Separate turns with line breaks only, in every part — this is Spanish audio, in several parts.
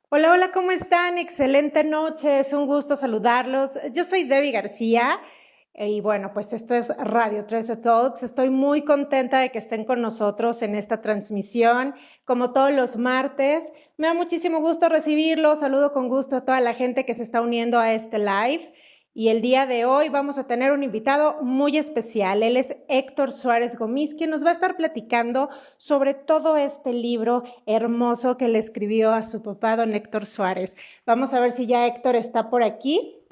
Hola, hola, ¿cómo están? Excelente noche, es un gusto saludarlos. Yo soy Debbie García y bueno, pues esto es Radio 13 Talks. Estoy muy contenta de que estén con nosotros en esta transmisión, como todos los martes. Me da muchísimo gusto recibirlos. Saludo con gusto a toda la gente que se está uniendo a este live. Y el día de hoy vamos a tener un invitado muy especial. Él es Héctor Suárez Gomis, quien nos va a estar platicando sobre todo este libro hermoso que le escribió a su papá, don Héctor Suárez. Vamos a ver si ya Héctor está por aquí.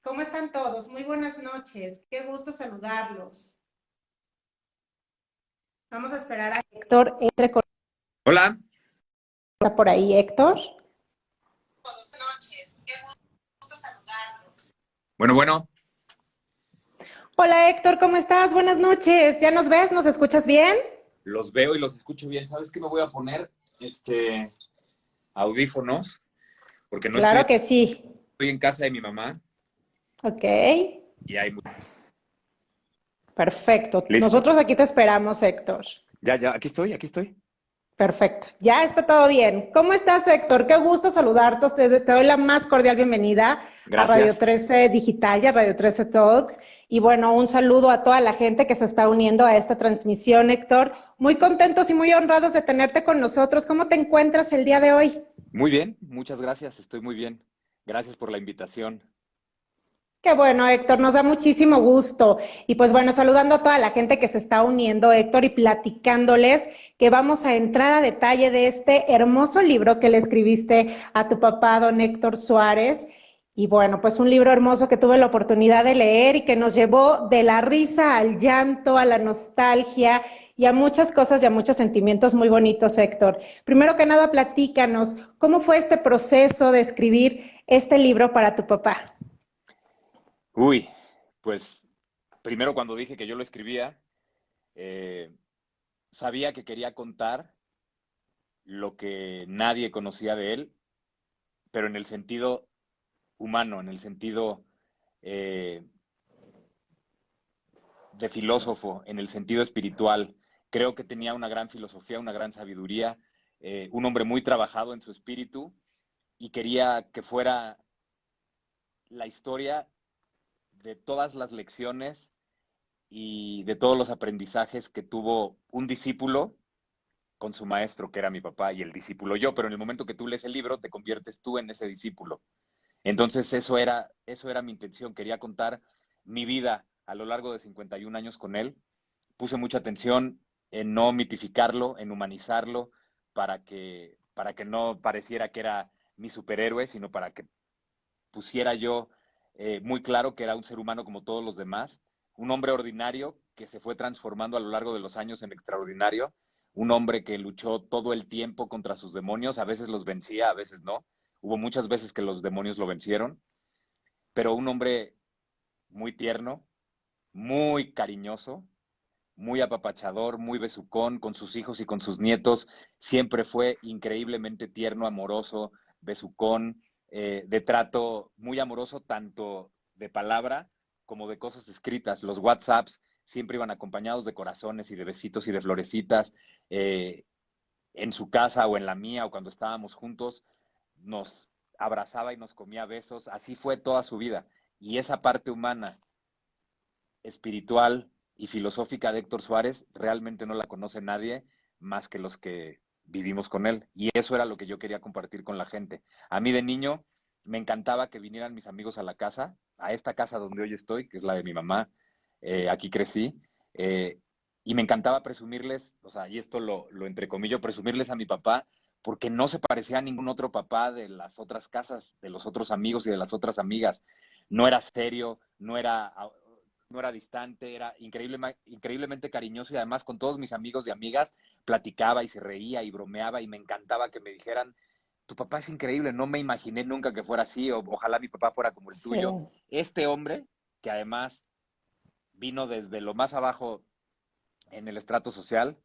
¿Cómo están todos? Muy buenas noches. Qué gusto saludarlos. Vamos a esperar a Héctor entre con
Hola.
está por ahí, Héctor. Buenas noches. Qué gusto saludarlos.
Bueno,
Hola Héctor, ¿cómo estás? Buenas noches. ¿Ya nos ves? ¿Nos escuchas bien?
los veo y los escucho bien. ¿Sabes qué me voy a poner? Audífonos, porque no estoy,
Claro que sí.
estoy en casa de mi mamá
Ok.
y hay...
Perfecto.
Listo.
Nosotros aquí te esperamos, Héctor.
Ya, aquí estoy.
Perfecto, ya está todo bien. ¿Cómo estás, Héctor? Qué gusto saludarte. Te doy la más cordial bienvenida a Radio
Gracias.
13 Digital y a Radio 13 Talks. Y bueno, un saludo a toda la gente que se está uniendo a esta transmisión, Héctor. Muy contentos y muy honrados de tenerte con nosotros. ¿Cómo te encuentras el día de hoy?
Muy bien, muchas gracias, estoy muy bien. Gracias por la invitación.
Qué bueno, Héctor, nos da muchísimo gusto. Y pues bueno, saludando a toda la gente que se está uniendo, Héctor, y platicándoles que vamos a entrar a detalle de este hermoso libro que le escribiste a tu papá, don Héctor Suárez. Y bueno, pues un libro hermoso que tuve la oportunidad de leer y que nos llevó de la risa al llanto, a la nostalgia y a muchas cosas y a muchos sentimientos muy bonitos, Héctor. Primero que nada, platícanos, ¿cómo fue este proceso de escribir este libro para tu papá?
Uy, pues primero cuando dije que yo lo escribía, eh, sabía que quería contar lo que nadie conocía de él, pero en el sentido humano, en el sentido eh, de filósofo, en el sentido espiritual. Creo que tenía una gran filosofía, una gran sabiduría, un hombre muy trabajado en su espíritu y quería que fuera la historia de todas las lecciones y de todos los aprendizajes que tuvo un discípulo con su maestro, que era mi papá, y el discípulo yo, pero en el momento que tú lees el libro, te conviertes tú en ese discípulo. Entonces eso era mi intención, quería contar mi vida a lo largo de 51 años con él. Puse mucha atención en no mitificarlo, en humanizarlo, para que no pareciera que era mi superhéroe, sino para que pusiera yo muy claro que era un ser humano como todos los demás, un hombre ordinario que se fue transformando a lo largo de los años en extraordinario, un hombre que luchó todo el tiempo contra sus demonios, a veces los vencía, a veces no. Hubo muchas veces que los demonios lo vencieron, pero un hombre muy tierno, muy cariñoso, muy apapachador, muy besucón con sus hijos y con sus nietos. Siempre fue increíblemente tierno, amoroso, besucón, de trato muy amoroso, tanto de palabra como de cosas escritas. Los WhatsApps siempre iban acompañados de corazones y de besitos y de florecitas. Eh, en su casa o en la mía o cuando estábamos juntos, nos abrazaba y nos comía besos. Así fue toda su vida. Y esa parte humana, espiritual y filosófica de Héctor Suárez realmente no la conoce nadie más que los que vivimos con él. Y eso era lo que yo quería compartir con la gente. A mí de niño me encantaba que vinieran mis amigos a la casa, a esta casa donde hoy estoy, que es la de mi mamá. Aquí crecí. eh, y me encantaba presumirles, o sea, y esto lo entrecomillo, presumirles a mi papá, porque no se parecía a ningún otro papá de las otras casas, de los otros amigos y de las otras amigas. No era serio, no era distante, era increíblemente cariñoso y además con todos mis amigos y amigas platicaba y se reía y bromeaba y me encantaba que me dijeran, tu papá es increíble, no me imaginé nunca que fuera así, o ojalá mi papá fuera como el
Sí.
tuyo. Este hombre, que además vino desde lo más abajo en el estrato social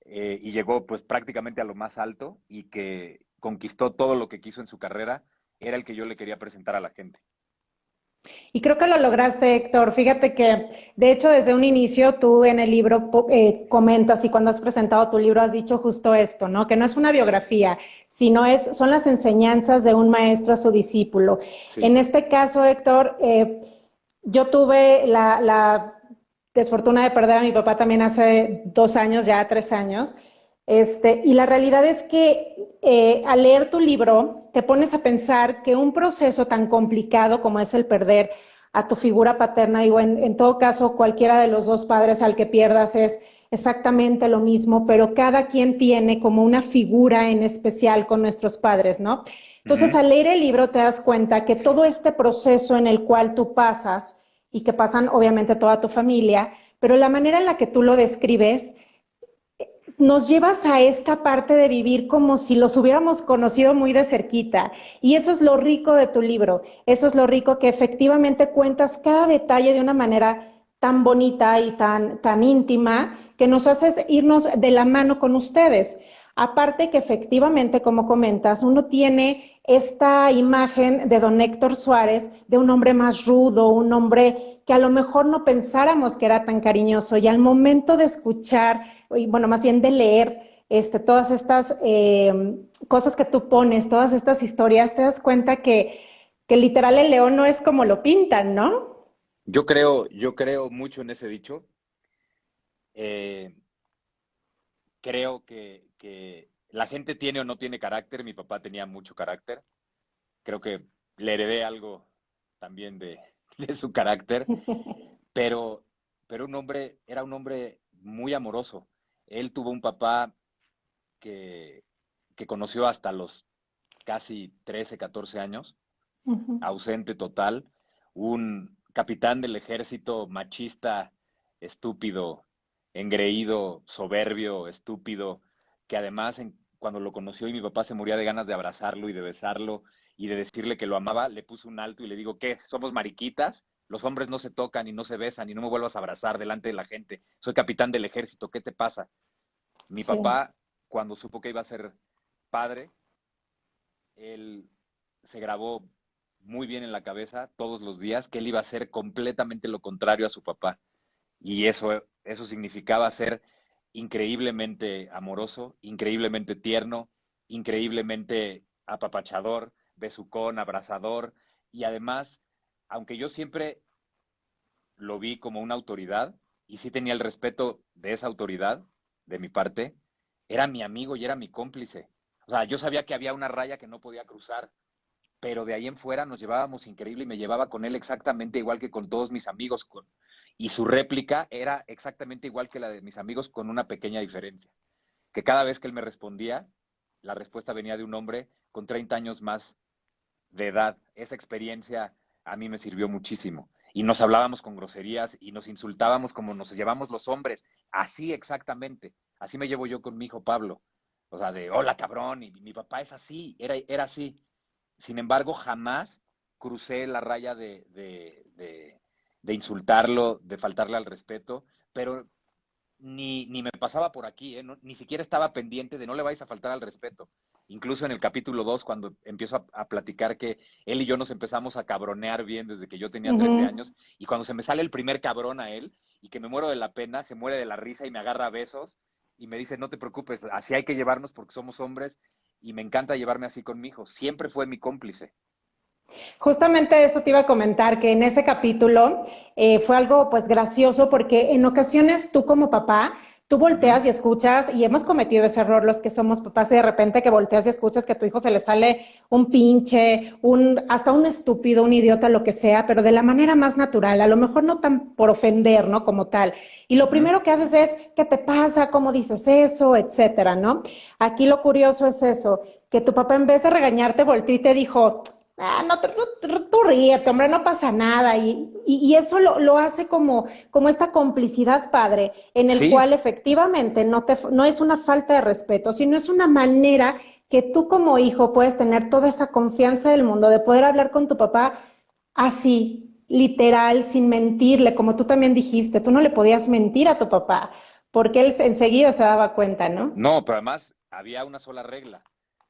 y llegó pues prácticamente a lo más alto y que conquistó todo lo que quiso en su carrera, era el que yo le quería presentar a la gente.
Y creo que lo lograste, Héctor. Fíjate que, de hecho, desde un inicio tú en el libro comentas y cuando has presentado tu libro has dicho justo esto, ¿no? Que no es una biografía, sino son las enseñanzas de un maestro a su discípulo. En
Sí.
este caso, Héctor, yo tuve la desfortuna de perder a mi papá también hace 2 años, ya 3 años. Y la realidad es que al leer tu libro te pones a pensar que un proceso tan complicado como es el perder a tu figura paterna, digo, en todo caso cualquiera de los dos padres al que pierdas es exactamente lo mismo, pero cada quien tiene como una figura en especial con nuestros padres, ¿no? Entonces,
Ujú.
al leer el libro te das cuenta que todo este proceso en el cual tú pasas y que pasan obviamente toda tu familia, pero la manera en la que tú lo describes nos llevas a esta parte de vivir como si los hubiéramos conocido muy de cerquita. Y eso es lo rico de tu libro, eso es lo rico que efectivamente cuentas cada detalle de una manera tan bonita y tan íntima que nos haces irnos de la mano con ustedes. Aparte que efectivamente, como comentas, uno tiene esta imagen de don Héctor Suárez, de un hombre más rudo, un hombre que a lo mejor no pensáramos que era tan cariñoso y al momento de escuchar, y bueno, más bien de leer todas estas cosas que tú pones, todas estas historias, te das cuenta que literal el león no es como lo pintan, ¿no?
Yo creo mucho en ese dicho. Eh, Creo que la gente tiene o no tiene carácter. Mi papá tenía mucho carácter. Creo que le heredé algo también de su carácter, pero, pero era un hombre muy amoroso. Él tuvo un papá que, que conoció hasta los casi 13, 14 años,
Uh -huh.
ausente total, un capitán del ejército machista, estúpido, engreído, soberbio, estúpido, que además cuando lo conoció y mi papá se moría de ganas de abrazarlo y de besarlo y de decirle que lo amaba, le puso un alto y le digo, ¿qué? ¿Somos mariquitas? Los hombres no se tocan y no se besan y no me vuelvas a abrazar delante de la gente. Soy capitán del ejército, ¿qué te pasa? Mi
Sí.
papá, cuando supo que iba a ser padre, él se grabó muy bien en la cabeza todos los días que él iba a ser completamente lo contrario a su papá. Y eso significaba ser increíblemente amoroso, increíblemente tierno, increíblemente apapachador, besucón, abrazador. Y además, aunque yo siempre lo vi como una autoridad y sí tenía el respeto de esa autoridad, de mi parte, era mi amigo y era mi cómplice. O sea, yo sabía que había una raya que no podía cruzar, pero de ahí en fuera nos llevábamos increíble y me llevaba con él exactamente igual que con todos mis amigos. Y su réplica era exactamente igual que la de mis amigos con una pequeña diferencia, que cada vez que él me respondía, la respuesta venía de un hombre con 30 años más de edad. Esa experiencia a mí me sirvió muchísimo. Y nos hablábamos con groserías y nos insultábamos como nos llevamos los hombres. Así exactamente. Así me llevo yo con mi hijo Pablo. O sea, de hola cabrón, y mi papá es así, era así. Sin embargo, jamás crucé la raya de insultarlo, de faltarle al respeto, pero ni me pasaba por aquí, ¿eh? Ni siquiera estaba pendiente de no le vais a faltar al respeto. Incluso en el capítulo 2 cuando empiezo a platicar que él y yo nos empezamos a cabronear bien desde que yo tenía
Uh
13
-huh.
años, y cuando se me sale el primer cabrón a él, y que me muero de la pena, se muere de la risa y me agarra a besos, y me dice, no te preocupes, así hay que llevarnos porque somos hombres, y me encanta llevarme así con mi hijo. Siempre fue mi cómplice.
Justamente eso te iba a comentar, que en ese capítulo fue algo pues gracioso porque en ocasiones tú como papá, tú
Uh -huh.
volteas y escuchas, y hemos cometido ese error los que somos papás, y de repente que volteas y escuchas que a tu hijo se le sale un pinche, hasta un estúpido, un idiota, lo que sea, pero de la manera más natural, a lo mejor no tan por ofender, ¿no? Como tal. Y
Uh
lo
-huh.
primero que haces es, ¿qué te pasa? ¿Cómo dices eso? Etcétera, ¿no? Aquí lo curioso es eso, que tu papá en vez de regañarte volteó y te dijo, no, tú ríete, hombre, no pasa nada. Y eso lo hace como esta complicidad padre, en el
Sí,
cual efectivamente no es una falta de respeto, sino es una manera que tú como hijo puedes tener toda esa confianza del mundo, de poder hablar con tu papá así, literal, sin mentirle, como tú también dijiste, tú no le podías mentir a tu papá, porque él enseguida se daba cuenta, ¿no?
no, pero además había una sola regla.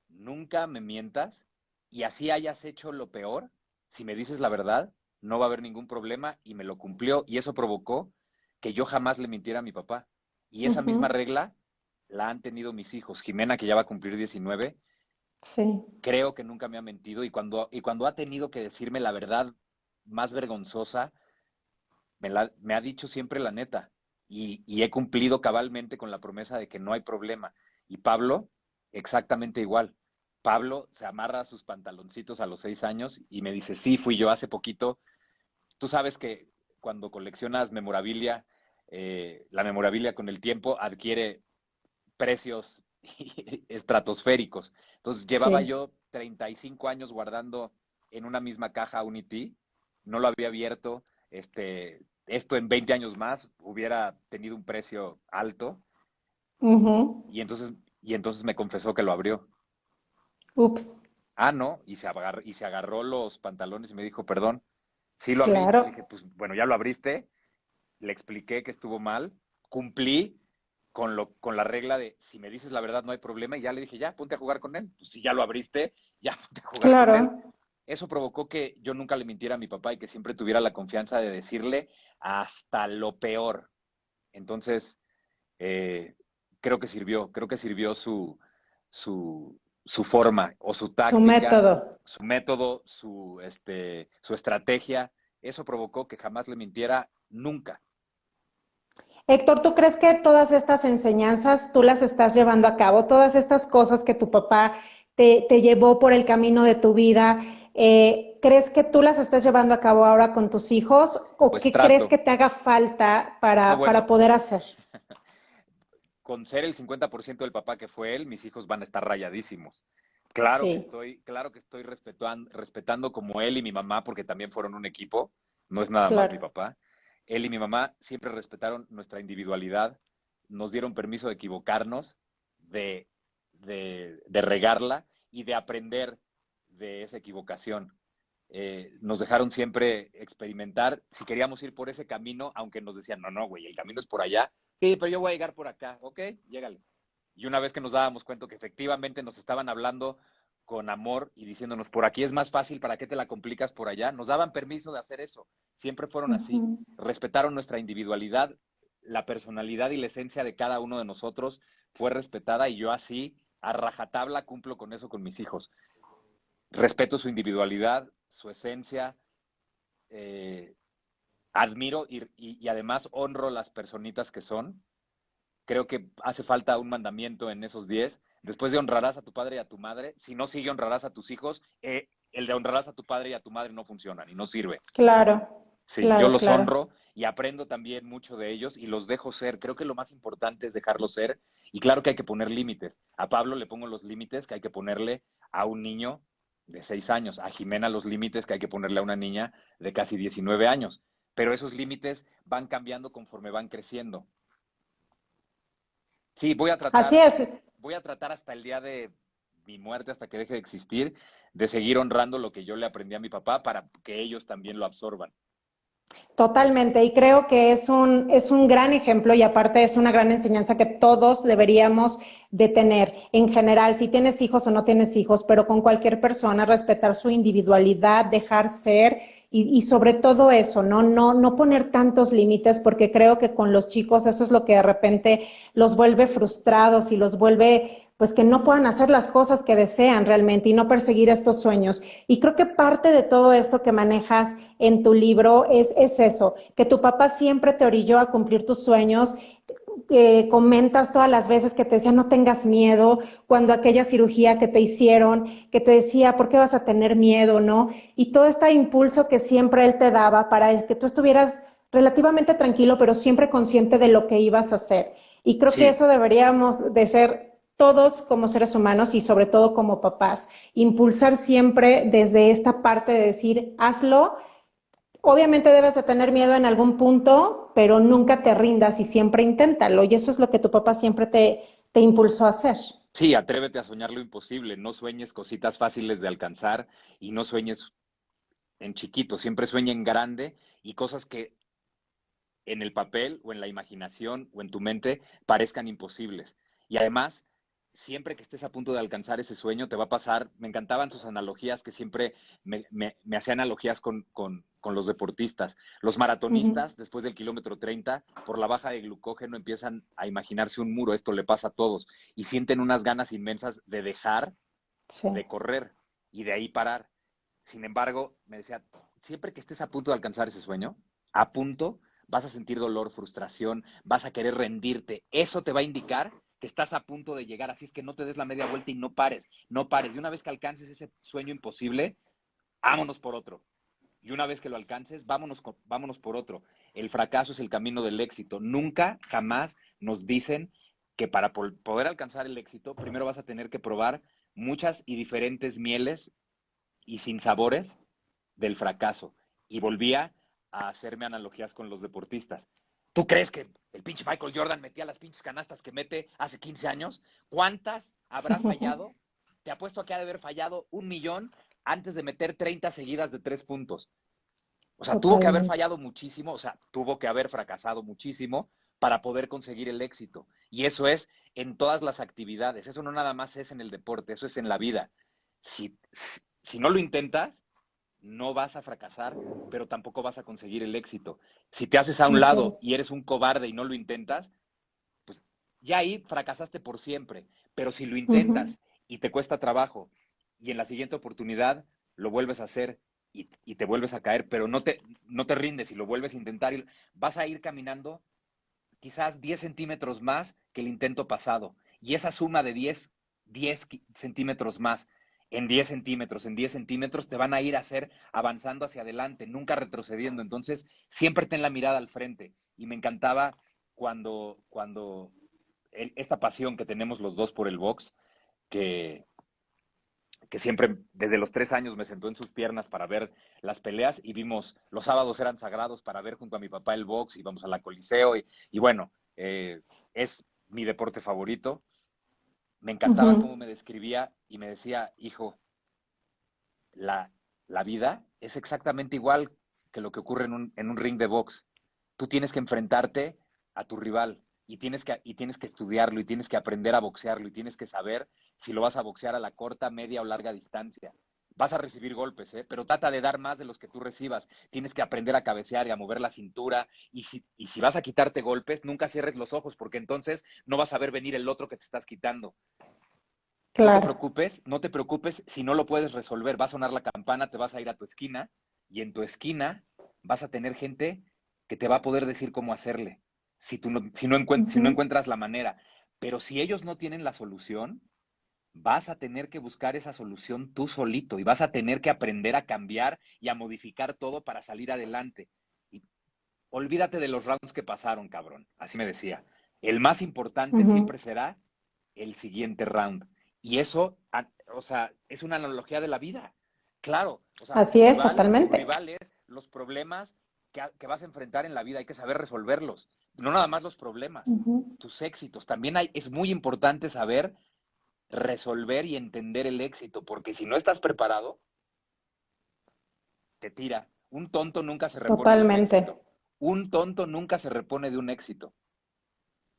Nunca me mientas y así hayas hecho lo peor, si me dices la verdad, no va a haber ningún problema, y me lo cumplió, y eso provocó que yo jamás le mintiera a mi papá. Y esa misma
Ujú.
regla la han tenido mis hijos. Jimena, que ya va a cumplir 19,
Sí.
creo que nunca me ha mentido, y cuando ha tenido que decirme la verdad más vergonzosa, me ha dicho siempre la neta, y he cumplido cabalmente con la promesa de que no hay problema. Y Pablo, exactamente igual. Pablo se amarra sus pantaloncitos a los 6 años y me dice, sí, fui yo hace poquito. Tú sabes que cuando coleccionas memorabilia, la memorabilia con el tiempo adquiere precios estratosféricos. Entonces llevaba
Sí.
yo 35 años guardando en una misma caja un IT, no lo había abierto, esto en 20 años más hubiera tenido un precio alto,
Ujú.
y entonces me confesó que lo abrió.
Ups.
Ah, no, y se agarró los pantalones y me dijo, perdón, sí lo abrí. Le
Claro.
dije, pues bueno, ya lo abriste, le expliqué que estuvo mal, cumplí con la regla de si me dices la verdad no hay problema, y ya le dije, ya, ponte a jugar con él. Pues si ya lo abriste, ya ponte a jugar con él.
Claro.
Eso provocó que yo nunca le mintiera a mi papá y que siempre tuviera la confianza de decirle hasta lo peor. Entonces, eh, creo que sirvió su forma o su
Su
táctica,
método.
su método, su estrategia. Eso provocó que jamás le mintiera nunca.
Héctor, ¿tú crees que todas estas enseñanzas tú las estás llevando a cabo? Todas estas cosas que tu papá te llevó por el camino de tu vida, ¿crees que tú las estás llevando a cabo ahora con tus hijos o
Pues
qué crees que
trato.
te haga falta
No,
para
bueno,
poder hacer?
con ser el 50% del papá que fue él, mis hijos van a estar rayadísimos.
Sí,
Claro que estoy respetando como él y mi mamá, porque también fueron un equipo, no es nada más mi
claro.
papá. Él y mi mamá siempre respetaron nuestra individualidad, nos dieron permiso de equivocarnos, de, de regarla y de aprender de esa equivocación. Nos dejaron siempre experimentar si queríamos ir por ese camino, aunque nos decían, no, no, güey, el camino es por allá. Sí, pero yo voy a llegar por acá, ok, llégale. Y una vez que nos dábamos cuenta que efectivamente nos estaban hablando con amor y diciéndonos, por aquí es más fácil, ¿para qué te la complicas por allá? Nos daban permiso de hacer eso. Siempre fueron así.
Ujú.
Respetaron nuestra individualidad, la personalidad y la esencia de cada uno de nosotros fue respetada, y yo así, a rajatabla, cumplo con eso con mis hijos. Respeto su individualidad, su esencia, eh, admiro y además honro las personitas que son. Creo que hace falta un mandamiento en esos 10. Después de honrarás a tu padre y a tu madre, si no sigue honrarás a tus hijos, el de honrarás a tu padre y a tu madre no funciona y no sirve.
Claro,
Sí, yo
claro,
los
claro.
honro y aprendo también mucho de ellos y los dejo ser. Creo que lo más importante es dejarlos ser, y claro que hay que poner límites. A Pablo le pongo los límites que hay que ponerle a un niño de 6 años, a Jimena los límites que hay que ponerle a una niña de casi 19 años. Pero esos límites van cambiando conforme van creciendo. Sí,
Así es.
voy a tratar hasta el día de mi muerte, hasta que deje de existir, de seguir honrando lo que yo le aprendí a mi papá para que ellos también lo absorban.
Totalmente, y creo que es un gran ejemplo y aparte es una gran enseñanza que todos deberíamos de tener en general, si tienes hijos o no tienes hijos, pero con cualquier persona, respetar su individualidad, dejar ser y sobre todo eso, ¿no? No poner tantos límites porque creo que con los chicos eso es lo que de repente los vuelve frustrados y los vuelve pues que no puedan hacer las cosas que desean realmente y no perseguir estos sueños. Y creo que parte de todo esto que manejas en tu libro es eso, que tu papá siempre te orilló a cumplir tus sueños. Comentas todas las veces que te decía no tengas miedo, cuando aquella cirugía que te hicieron, que te decía, ¿por qué vas a tener miedo, no? Y todo este impulso que siempre él te daba para que tú estuvieras relativamente tranquilo, pero siempre consciente de lo que ibas a hacer. Y creo que
Sí,
eso deberíamos de ser todos como seres humanos y sobre todo como papás, impulsar siempre desde esta parte de decir, hazlo. Obviamente debes de tener miedo en algún punto, pero nunca te rindas y siempre inténtalo. Y eso es lo que tu papá siempre te impulsó a hacer.
sí, atrévete a soñar lo imposible. No sueñes cositas fáciles de alcanzar y no sueñes en chiquito. Siempre sueña en grande y cosas que en el papel o en la imaginación o en tu mente parezcan imposibles. Y además, siempre que estés a punto de alcanzar ese sueño, te va a pasar. Me encantaban sus analogías, que siempre me hacía analogías con los deportistas. Los maratonistas, después del kilómetro 30, por la baja de glucógeno, empiezan a imaginarse un muro. Esto le pasa a todos. Y sienten unas ganas inmensas de dejar
Sí.
de correr y de ahí parar. Sin embargo, me decía, siempre que estés a punto de alcanzar ese sueño, a punto, vas a sentir dolor, frustración, vas a querer rendirte. Eso te va a indicar que estás a punto de llegar. Así es que no te des la media vuelta y no pares, no pares. Y una vez que alcances ese sueño imposible, vámonos por otro. Y una vez que lo alcances, vámonos por otro. El fracaso es el camino del éxito. Nunca, jamás nos dicen que para poder alcanzar el éxito, primero vas a tener que probar muchas y diferentes mieles y sin sabores del fracaso. Y volvía a hacerme analogías con los deportistas. ¿Tú crees que el pinche Michael Jordan metía las pinches canastas que mete hace 15 años? ¿Cuántas habrá fallado? Te apuesto a que ha de haber fallado 1,000,000 antes de meter 30 seguidas de 3 puntos. O sea, tuvo que haber
Totalmente.
fallado muchísimo, o sea, tuvo que haber fracasado muchísimo para poder conseguir el éxito. Y eso es en todas las actividades. Eso no nada más es en el deporte, eso es en la vida. Si no lo intentas, no vas a fracasar, pero tampoco vas a conseguir el éxito. Si te haces a un
Así
lado
es.
y eres un cobarde y no lo intentas, pues ya ahí fracasaste por siempre. Pero si lo
Ujú.
intentas y te cuesta trabajo y en la siguiente oportunidad lo vuelves a hacer y te vuelves a caer, pero no te rindes y lo vuelves a intentar, vas a ir caminando quizás 10 centímetros más que el intento pasado. Y esa suma de 10 centímetros más en 10 centímetros, te van a ir a hacer avanzando hacia adelante, nunca retrocediendo. Entonces, siempre ten la mirada al frente. Y me encantaba cuando esta pasión que tenemos los dos por el box, que, que siempre desde los 3 años me sentó en sus piernas para ver las peleas y vimos, los sábados eran sagrados para ver junto a mi papá el box, íbamos a la Coliseo y bueno, es mi deporte favorito. Me encantaba cómo
Ujú.
me describía y me decía, hijo, la, la vida es exactamente igual que lo que ocurre en un ring de box. Tú tienes que enfrentarte a tu rival y tienes que estudiarlo y tienes que aprender a boxearlo y tienes que saber si lo vas a boxear a la corta, media o larga distancia. Vas a recibir golpes, pero trata de dar más de los que tú recibas. Tienes que aprender a cabecear y a mover la cintura. Y si vas a quitarte golpes, nunca cierres los ojos porque entonces no vas a ver venir el otro que te estás quitando. No te
Claro.
preocupes, no te preocupes si no lo puedes resolver. Va a sonar la campana, te vas a ir a tu esquina y en tu esquina vas a tener gente que te va a poder decir cómo hacerle, si no
Ujú.
encuentras la manera. Pero si ellos no tienen la solución, vas a tener que buscar esa solución tú solito y vas a tener que aprender a cambiar y a modificar todo para salir adelante. Y olvídate de los rounds que pasaron, cabrón. Así me decía. El más importante
Ujú.
siempre será el siguiente round. Y eso, o sea, es una analogía de la vida. Claro, o sea,
Así es,
tu
totalmente.
rival es los problemas que vas a enfrentar en la vida. Hay que saber resolverlos. No nada más los problemas,
Ujú.
tus éxitos. También es muy importante saber resolver y entender el éxito, porque si no estás preparado, te tira. Un tonto nunca se repone de un
Totalmente.
éxito. Un tonto nunca se repone de un éxito.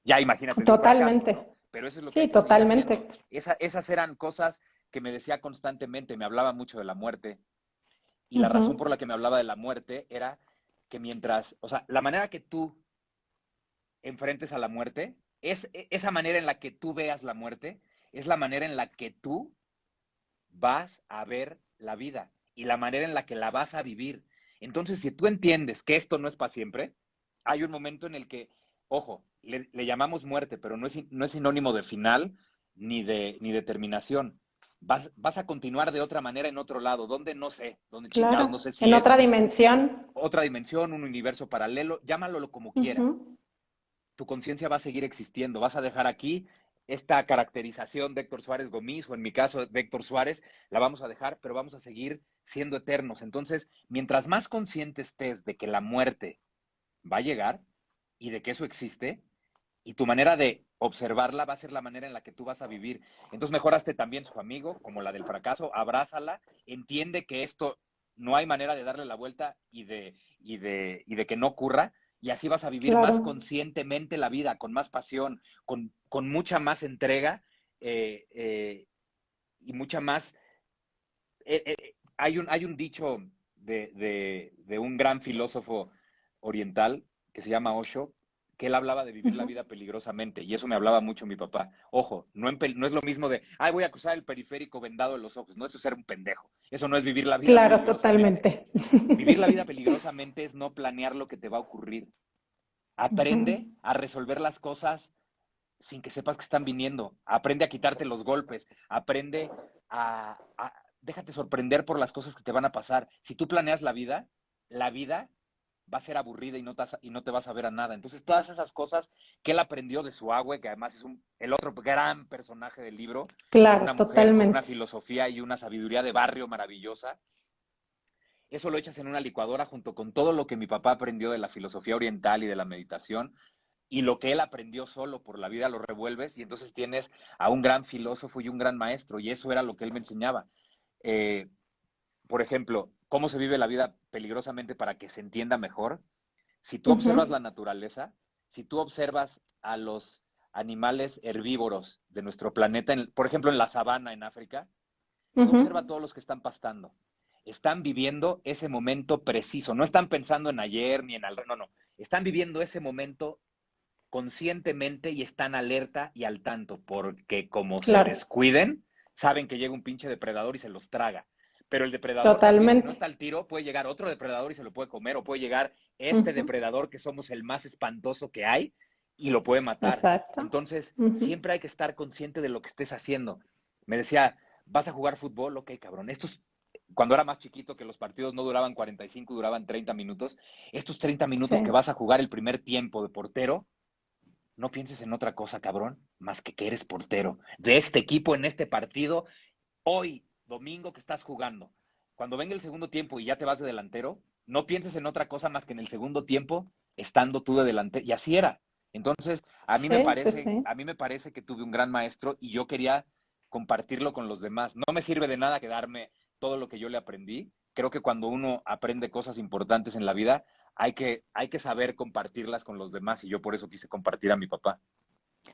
Ya imagínate de un fracaso,
Totalmente.
¿no? Pero eso es lo que
Sí,
hay que seguir
totalmente.
haciendo. Esas eran cosas que me decía constantemente, me hablaba mucho de la muerte. Y la razón
Ujú.
por la que me hablaba de la muerte era que o sea, la manera que tú enfrentes a la muerte, esa manera en la que tú veas la muerte, es la manera en la que tú vas a ver la vida y la manera en la que la vas a vivir. Entonces, si tú entiendes que esto no es para siempre, hay un momento en el que, ojo, le llamamos muerte, pero no es sinónimo de final ni de terminación. Vas a continuar de otra manera en otro lado, donde no sé, donde chingados, no
Claro.
sé si
En
es
otra dimensión.
otra dimensión, un universo paralelo, llámalo como quieras.
Ujú.
Tu conciencia va a seguir existiendo, vas a dejar aquí esta caracterización de Héctor Suárez Gomis, o en mi caso de Héctor Suárez, la vamos a dejar, pero vamos a seguir siendo eternos. Entonces, mientras más consciente estés de que la muerte va a llegar y de que eso existe, y tu manera de observarla va a ser la manera en la que tú vas a vivir. Entonces, mejoraste también su amigo, como la del fracaso, abrázala, entiende que esto no hay manera de darle la vuelta y de que no ocurra, y así vas a vivir más
Claro.
conscientemente la vida, con más pasión, con mucha más entrega, eh, eh, y mucha más. Hay un dicho de un gran filósofo oriental que se llama Osho, que él hablaba de vivir la
Ujú.
vida peligrosamente, y eso me hablaba mucho mi papá. Ojo, no es lo mismo de, ay, voy a cruzar el periférico vendado en los ojos, no, eso es ser un pendejo, eso no es vivir la vida
Claro,
peligrosamente.
totalmente.
Vivir la vida peligrosamente es no planear lo que te va a ocurrir.
Ujú.
Aprende a resolver las cosas sin que sepas que están viniendo. Aprende a quitarte los golpes. Aprende a déjate sorprender por las cosas que te van a pasar. Si tú planeas la vida va a ser aburrida y no te vas a ver a nada. Entonces, todas esas cosas que él aprendió de su agüe, que además es el otro gran personaje del libro,
Claro,
una mujer con una
totalmente.
filosofía y una sabiduría de barrio maravillosa, eso lo echas en una licuadora junto con todo lo que mi papá aprendió de la filosofía oriental y de la meditación, y lo que él aprendió solo por la vida lo revuelves y entonces tienes a un gran filósofo y un gran maestro, y eso era lo que él me enseñaba. Eh, por ejemplo, ¿cómo se vive la vida peligrosamente para que se entienda mejor? Si tú observas
Ujú,
la naturaleza, si tú observas a los animales herbívoros de nuestro planeta, por ejemplo, en la sabana en África, tú
ujú.
observa a todos los que están pastando. Están viviendo ese momento preciso, no están pensando en ayer ni en al... No, no, están viviendo ese momento conscientemente y están alerta y al tanto, porque como se
Claro,
descuiden, saben que llega un pinche depredador y se los traga. Pero el depredador también, si no
totalmente.
está al tiro, puede llegar otro depredador y se lo puede comer, o puede llegar este
Ujú.
depredador que somos el más espantoso que hay y lo puede matar.
Exacto.
Entonces,
Ujú.
siempre hay que estar consciente de lo que estés haciendo. Me decía, ¿vas a jugar fútbol? Ok, cabrón. Cuando era más chiquito, que los partidos no duraban 45, duraban 30 minutos, estos 30 minutos que
Sí.
vas a jugar el primer tiempo de portero, no pienses en otra cosa, cabrón, más que eres portero de este equipo en este partido, hoy, domingo que estás jugando. Cuando venga el segundo tiempo y ya te vas de delantero, no pienses en otra cosa más que en el segundo tiempo, estando tú de delantero. Y así era. Entonces,
Sí, sí, sí.
a mí me parece que tuve un gran maestro y yo quería compartirlo con los demás. No me sirve de nada quedarme todo lo que yo le aprendí. Creo que cuando uno aprende cosas importantes en la vida, hay que saber compartirlas con los demás, y yo por eso quise compartir a mi papá.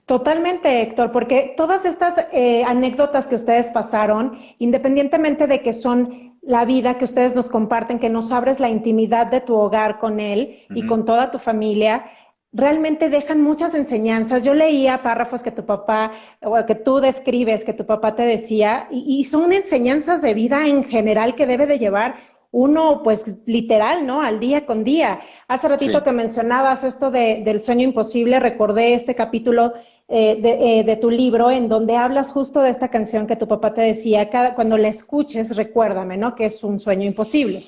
Totalmente, Héctor, porque todas estas anécdotas que ustedes pasaron, independientemente de que son la vida que ustedes nos comparten, que nos abres la intimidad de tu hogar con él
Uh
y
-huh.
con toda tu familia, realmente dejan muchas enseñanzas. Yo leía párrafos que tu papá, o que tú describes, que tu papá te decía, y son enseñanzas de vida en general que debe de llevar uno, pues literal, ¿no? Al día con día. Hace ratito
Sí,
que mencionabas esto del sueño imposible, recordé este capítulo de tu libro en donde hablas justo de esta canción que tu papá te decía, cuando la escuches, recuérdame, ¿no? Que es un sueño imposible.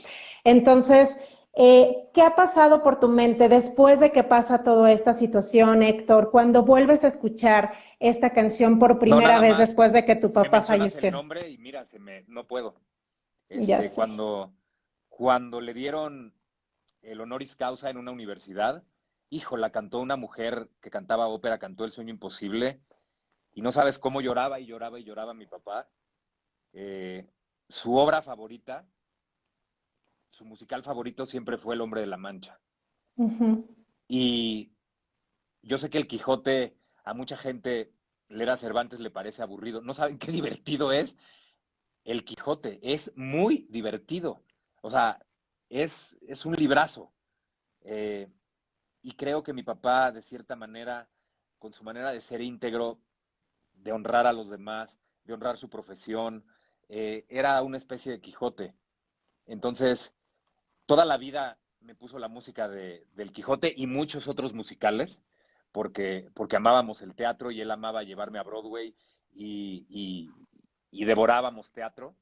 Entonces, ¿qué ha pasado por tu mente después de que pasa toda esta situación, Héctor, cuando vuelves a escuchar esta canción por
no,
primera
nada
vez
más.
después de que tu
Me
papá
mencionas el
falleció?
nombre y mira, no puedo.
Ya sé.
Cuando le dieron el honoris causa en una universidad, hijo, la cantó una mujer que cantaba ópera, cantó El Sueño Imposible, y no sabes cómo lloraba y lloraba y lloraba mi papá. Su obra favorita, su musical favorito siempre fue El Hombre de la Mancha.
Uh -huh.
Y yo sé que el Quijote a mucha gente leer a Cervantes le parece aburrido. No saben qué divertido es el Quijote. Es muy divertido. O sea, es un librazo. Eh, y creo que mi papá, de cierta manera, con su manera de ser íntegro, de honrar a los demás, de honrar su profesión, era una especie de Quijote. Entonces, toda la vida me puso la música del Quijote y muchos otros musicales, porque amábamos el teatro y él amaba llevarme a Broadway y, y, y devorábamos teatro.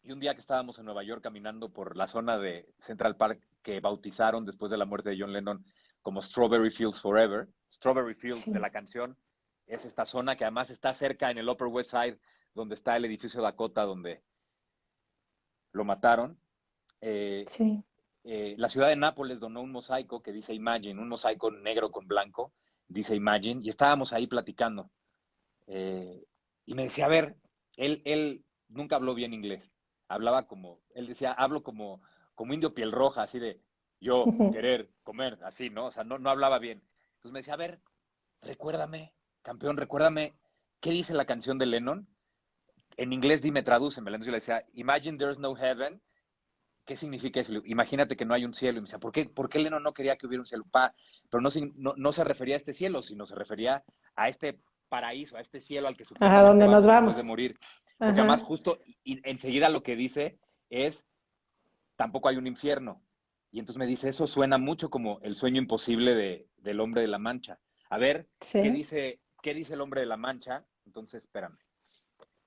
Y un día que estábamos en Nueva York caminando por la zona de Central Park, que bautizaron después de la muerte de John Lennon como Strawberry Fields Forever, Strawberry Fields de
Sí.
la canción, es esta zona que además está cerca en el Upper West Side, donde está el edificio Dakota, donde lo mataron. Eh,
Sí.
la ciudad de Nápoles donó un mosaico que dice Imagine, un mosaico negro con blanco, dice Imagine, y estábamos ahí platicando. Eh, y me decía, a ver, él nunca habló bien inglés. Hablaba como, él decía, hablo como indio piel roja, así de yo, querer, comer, así, ¿no? O sea, no hablaba bien. Entonces me decía, a ver, recuérdame, campeón, recuérdame ¿qué dice la canción de Lennon? En inglés, dime, tradúcemela. Entonces yo le decía, Imagine there's no heaven. ¿Qué significa eso? Imagínate que no hay un cielo. Y me decía, ¿por qué Lennon no quería que hubiera un cielo? Pero no se refería a este cielo, sino se refería a este paraíso, a este cielo al que
Ajá,
supuestamente
¿dónde nos
vamos después de
vamos?
morir. Porque además
Ajá.
justo y enseguida lo que dice es, tampoco hay un infierno. Y entonces me dice, eso suena mucho como el sueño imposible del hombre de la Mancha. A ver,
Sí.
qué dice el hombre de la Mancha? Entonces, espérame,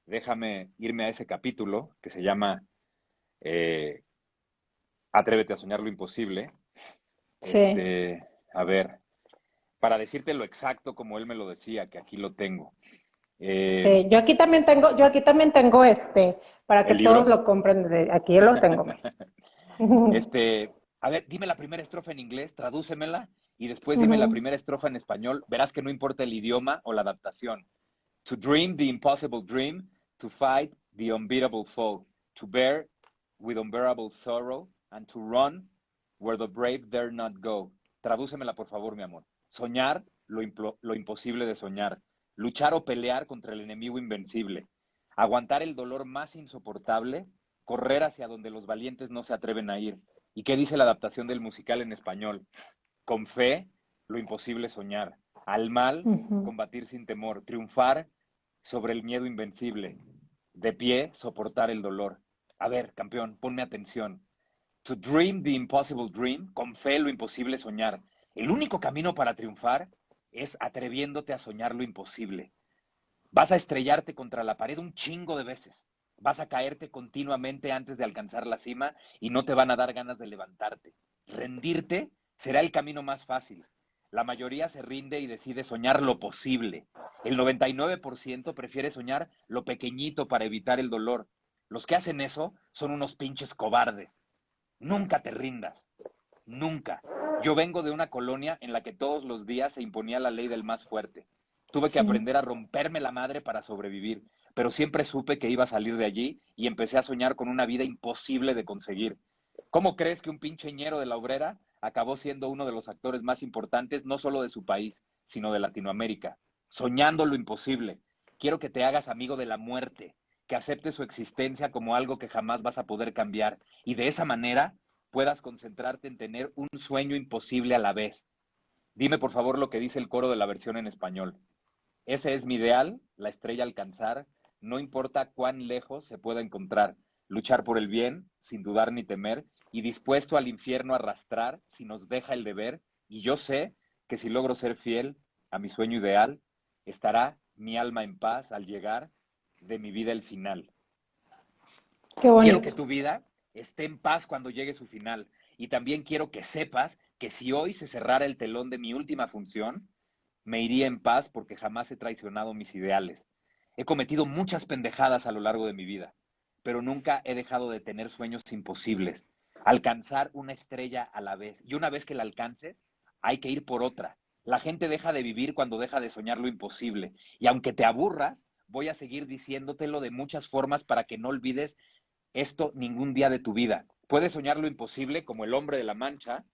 déjame irme a ese capítulo que se llama eh, Atrévete a soñar lo imposible.
Sí.
A ver, para decirte lo exacto como él me lo decía, que aquí lo tengo. Eh,
Sí, yo aquí también tengo para que
¿El
todos
libro?
lo compren. Aquí yo lo tengo, mira.
A ver, dime la primera estrofa en inglés, tradúcemela, y después dime la
Ujú.
primera estrofa en español. Verás que no importa el idioma o la adaptación. To dream the impossible dream, to fight the unbeatable foe, to bear with unbearable sorrow, and to run where the brave dare not go. Tradúcemela, por favor, mi amor. Soñar lo imposible de soñar. Luchar o pelear contra el enemigo invencible. Aguantar el dolor más insoportable. Correr hacia donde los valientes no se atreven a ir. ¿Y qué dice la adaptación del musical en español? Con fe, lo imposible soñar. Al mal,
Ujú.
combatir sin temor. Triunfar sobre el miedo invencible. De pie, soportar el dolor. A ver, campeón, ponme atención. To dream the impossible dream, con fe lo imposible soñar. El único camino para triunfar es atreviéndote a soñar lo imposible. Vas a estrellarte contra la pared un chingo de veces. Vas a caerte continuamente antes de alcanzar la cima y no te van a dar ganas de levantarte. Rendirte será el camino más fácil. La mayoría se rinde y decide soñar lo posible. El 99% prefiere soñar lo pequeñito para evitar el dolor. Los que hacen eso son unos pinches cobardes. Nunca te rindas. Nunca. Yo vengo de una colonia en la que todos los días se imponía la ley del más fuerte. Tuve que
Sí.
aprender a romperme la madre para sobrevivir, pero siempre supe que iba a salir de allí y empecé a soñar con una vida imposible de conseguir. ¿Cómo crees que un pinche ñero de la obrera acabó siendo uno de los actores más importantes no solo de su país, sino de Latinoamérica? Soñando lo imposible. Quiero que te hagas amigo de la muerte, que aceptes su existencia como algo que jamás vas a poder cambiar y de esa manera puedas concentrarte en tener un sueño imposible a la vez. Dime por favor lo que dice el coro de la versión en español. Ese es mi ideal, la estrella a alcanzar, no importa cuán lejos se pueda encontrar, luchar por el bien, sin dudar ni temer, y dispuesto al infierno a arrastrar si nos deja el deber, y yo sé que si logro ser fiel a mi sueño ideal, estará mi alma en paz al llegar de mi vida el final.
Qué
Quiero que
bonito.
tu vida esté en paz cuando llegue su final. Y también quiero que sepas que si hoy se cerrara el telón de mi última función, me iría en paz porque jamás he traicionado mis ideales. He cometido muchas pendejadas a lo largo de mi vida, pero nunca he dejado de tener sueños imposibles. Alcanzar una estrella a la vez. Y una vez que la alcances, hay que ir por otra. La gente deja de vivir cuando deja de soñar lo imposible. Y aunque te aburras, voy a seguir diciéndotelo de muchas formas para que no olvides esto ningún día de tu vida. Puedes soñar lo imposible como el hombre de la Mancha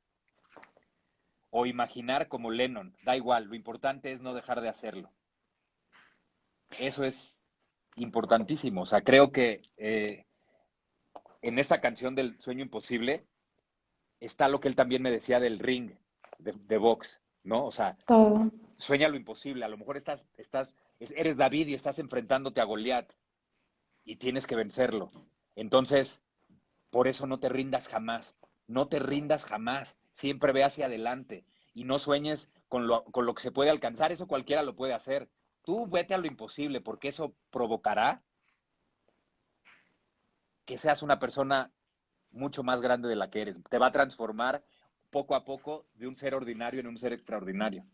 o imaginar como Lennon. Da igual, lo importante es no dejar de hacerlo. Eso es importantísimo. O sea, creo que en esta canción del sueño imposible está lo que él también me decía del ring de box, ¿no? O sea,
Todo.
sueña lo imposible. A lo mejor eres David y estás enfrentándote a Goliat y tienes que vencerlo. Entonces, por eso no te rindas jamás, no te rindas jamás, siempre ve hacia adelante y no sueñes con lo que se puede alcanzar, eso cualquiera lo puede hacer. Tú vete a lo imposible porque eso provocará que seas una persona mucho más grande de la que eres. Te va a transformar poco a poco de un ser ordinario en un ser extraordinario.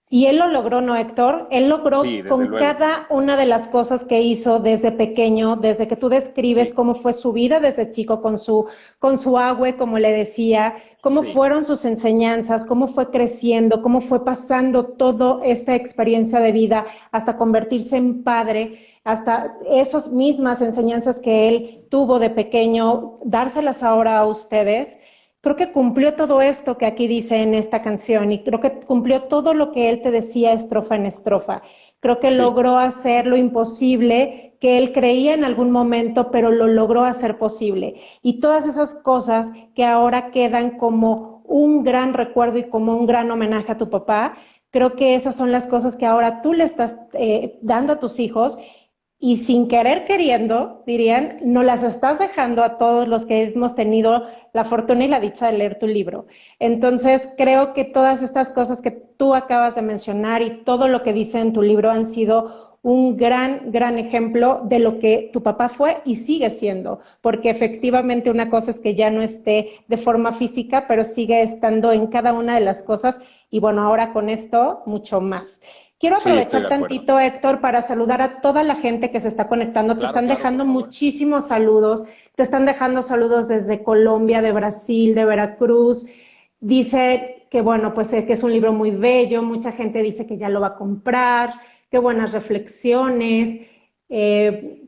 Y él lo logró, ¿no, Héctor? Él
Sí,
logró
desde
con
luego.
cada una de las cosas que hizo desde pequeño, desde que tú describes
Sí,
cómo fue su vida desde chico con su agüe, como le decía, cómo
sí,
fueron sus enseñanzas, cómo fue creciendo, cómo fue pasando toda esta experiencia de vida hasta convertirse en padre, hasta esas mismas enseñanzas que él tuvo de pequeño, dárselas ahora a ustedes. creo que cumplió todo esto que aquí dice en esta canción y creo que cumplió todo lo que él te decía estrofa en estrofa. Creo que
Sí,
logró hacer lo imposible que él creía en algún momento, pero lo logró hacer posible. Y todas esas cosas que ahora quedan como un gran recuerdo y como un gran homenaje a tu papá, creo que esas son las cosas que ahora tú le estás dando a tus hijos y sin querer queriendo, dirían, no las estás dejando a todos los que hemos tenido la fortuna y la dicha de leer tu libro. Entonces, creo que todas estas cosas que tú acabas de mencionar y todo lo que dice en tu libro han sido un gran, gran ejemplo de lo que tu papá fue y sigue siendo, porque efectivamente una cosa es que ya no esté de forma física, pero sigue estando en cada una de las cosas y bueno, ahora con esto mucho más. Quiero
sí, estoy
aprovechar
de acuerdo.
tantito, Héctor, para saludar a toda la gente que se está conectando. Te
Claro,
están
claro, por
dejando
favor.
muchísimos saludos. Te están dejando saludos desde Colombia, de Brasil, de Veracruz. Dice que, bueno, pues que es un libro muy bello. Mucha gente dice que ya lo va a comprar. Qué buenas reflexiones.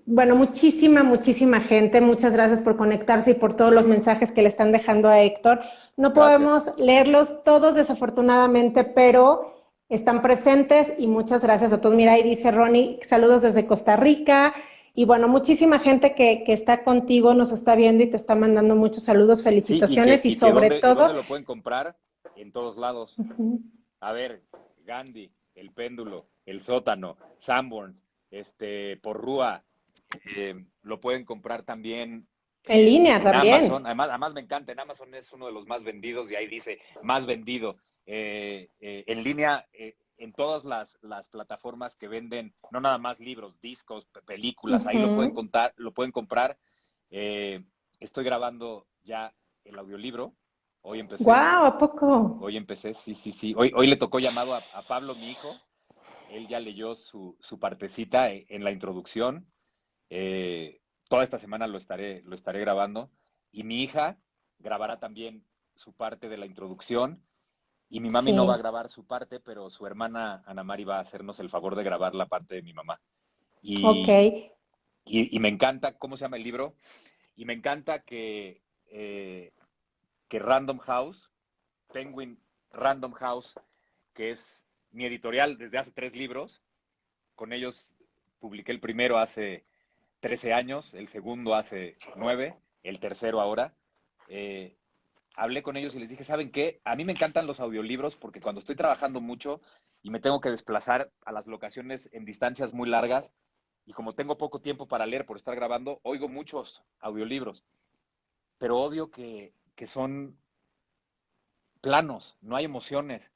Bueno, muchísima gente. Muchas gracias por conectarse y por todos los mensajes que le están dejando a Héctor. No
Gracias.
podemos leerlos todos, desafortunadamente, pero están presentes y muchas gracias a todos. Mira, ahí dice Ronnie, saludos desde Costa Rica. Y bueno, muchísima gente que está contigo, nos está viendo y te está mandando muchos saludos,
Sí,
felicitaciones y
y que
sobre
dónde
todo,
lo pueden comprar en todos lados.
uh-huh,
A ver, Gandhi, El Péndulo, El Sótano, Sanborns, Porrúa, lo pueden comprar también
en línea
en Amazon.
también.
Además me encanta, en Amazon es uno de los más vendidos y ahí dice más vendido. En línea, en todas las plataformas que venden, no nada más libros, discos, películas, ahí
Uh-huh.
lo pueden comprar. Eh, Estoy grabando ya el audiolibro. Hoy empecé.
Wow, ¿a poco?
Hoy empecé, sí, sí, sí. Hoy le tocó llamado a Pablo, mi hijo. Él ya leyó su partecita en la introducción. Toda esta semana lo estaré grabando. Y mi hija grabará también su parte de la introducción. Y mi mami no va a
Sí,
grabar su parte, pero su hermana Ana Mari va a hacernos el favor de grabar la parte de mi mamá.
ok.
Y, y me encanta, ¿cómo se llama el libro? Y me encanta que Random House, Penguin Random House, que es mi editorial desde hace 3 libros. Con ellos publiqué el primero hace 13 años, el segundo hace 9, el tercero ahora. Eh, Hablé con ellos y les dije, ¿saben qué? A mí me encantan los audiolibros porque cuando estoy trabajando mucho y me tengo que desplazar a las locaciones en distancias muy largas y como tengo poco tiempo para leer por estar grabando, oigo muchos audiolibros, pero odio que son planos, no hay emociones.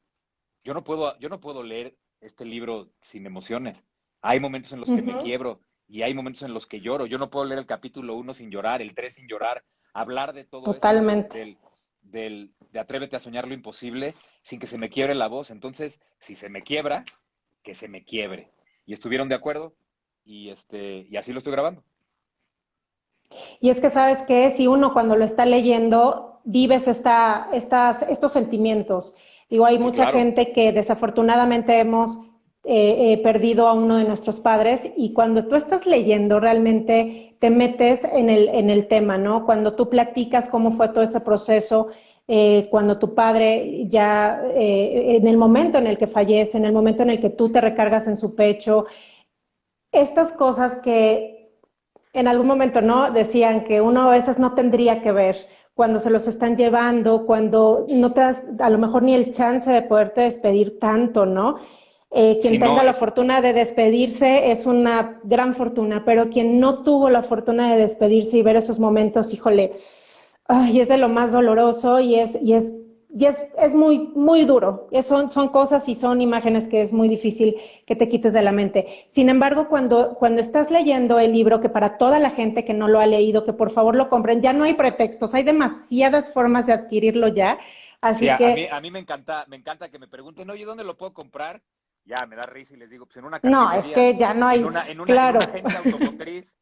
Yo no puedo leer este libro sin emociones. Hay momentos en los que me
Uh-huh.
quiebro y hay momentos en los que lloro. Yo no puedo leer el capítulo 1 sin llorar, el 3 sin llorar, hablar de todo esto
Totalmente.
de Atrévete a soñar lo imposible sin que se me quiebre la voz. Entonces, si se me quiebra, que se me quiebre. Y estuvieron de acuerdo y así lo estoy grabando.
Y es que sabes que si uno cuando lo está leyendo vives estos sentimientos. Digo, hay
Sí,
mucha
claro.
gente que desafortunadamente hemos perdido a uno de nuestros padres y cuando tú estás leyendo realmente te metes en el tema, ¿no? Cuando tú platicas cómo fue todo ese proceso, cuando tu padre ya, en el momento en el que fallece, en el momento en el que tú te recargas en su pecho, estas cosas que en algún momento, ¿no? Decían que uno a veces no tendría que ver cuando se los están llevando, cuando no te das a lo mejor ni el chance de poderte despedir tanto, ¿no?
Si
Quien
no
tenga la
es,
fortuna de despedirse es una gran fortuna, pero quien no tuvo la fortuna de despedirse y ver esos momentos, híjole, ay, es de lo más doloroso es muy duro. Son cosas y son imágenes que es muy difícil que te quites de la mente. Sin embargo, cuando estás leyendo el libro, que para toda la gente que no lo ha leído, que por favor lo compren, ya no hay pretextos, hay demasiadas formas de adquirirlo ya.
sí,
Así que,
a mí me encanta que me pregunten, oye, ¿dónde lo puedo comprar? Ya, me da risa y les digo, pues en una
no, es
carpintería,
que ya no hay,
en
claro,
una agencia automotriz.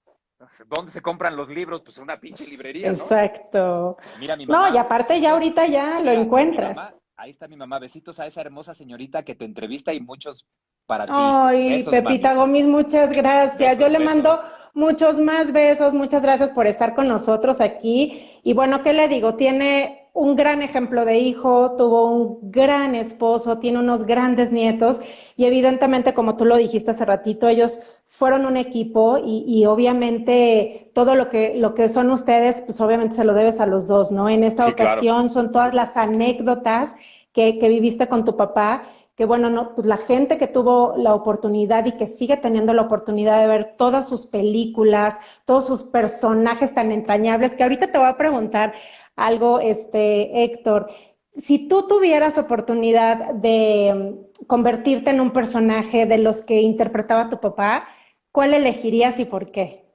¿Dónde se compran los libros? Pues en una pinche librería, ¿no?
exacto.
Mira, mi
No, y
mamá,
aparte ya
besitos.
ahorita ya lo
Mira,
encuentras.
ahí está mi mamá, besitos a esa hermosa señorita que te entrevista y muchos para ti.
Ay,
Besos,
Pepita
mami.
Gomis, muchas gracias. Yo
Besos,
le mando
besos.
muchos más besos. Muchas gracias por estar con nosotros aquí. Y bueno, ¿qué le digo? Tiene un gran ejemplo de hijo, tuvo un gran esposo, tiene unos grandes nietos y evidentemente, como tú lo dijiste hace ratito, ellos fueron un equipo y obviamente todo lo que son ustedes, pues obviamente se lo debes a los dos, ¿no? En esta
Sí, claro.
ocasión son todas las anécdotas que viviste con tu papá, que bueno, no, pues la gente que tuvo la oportunidad y que sigue teniendo la oportunidad de ver todas sus películas, todos sus personajes tan entrañables, que ahorita te voy a preguntar algo, Héctor, si tú tuvieras oportunidad de convertirte en un personaje de los que interpretaba tu papá, ¿cuál elegirías y por qué?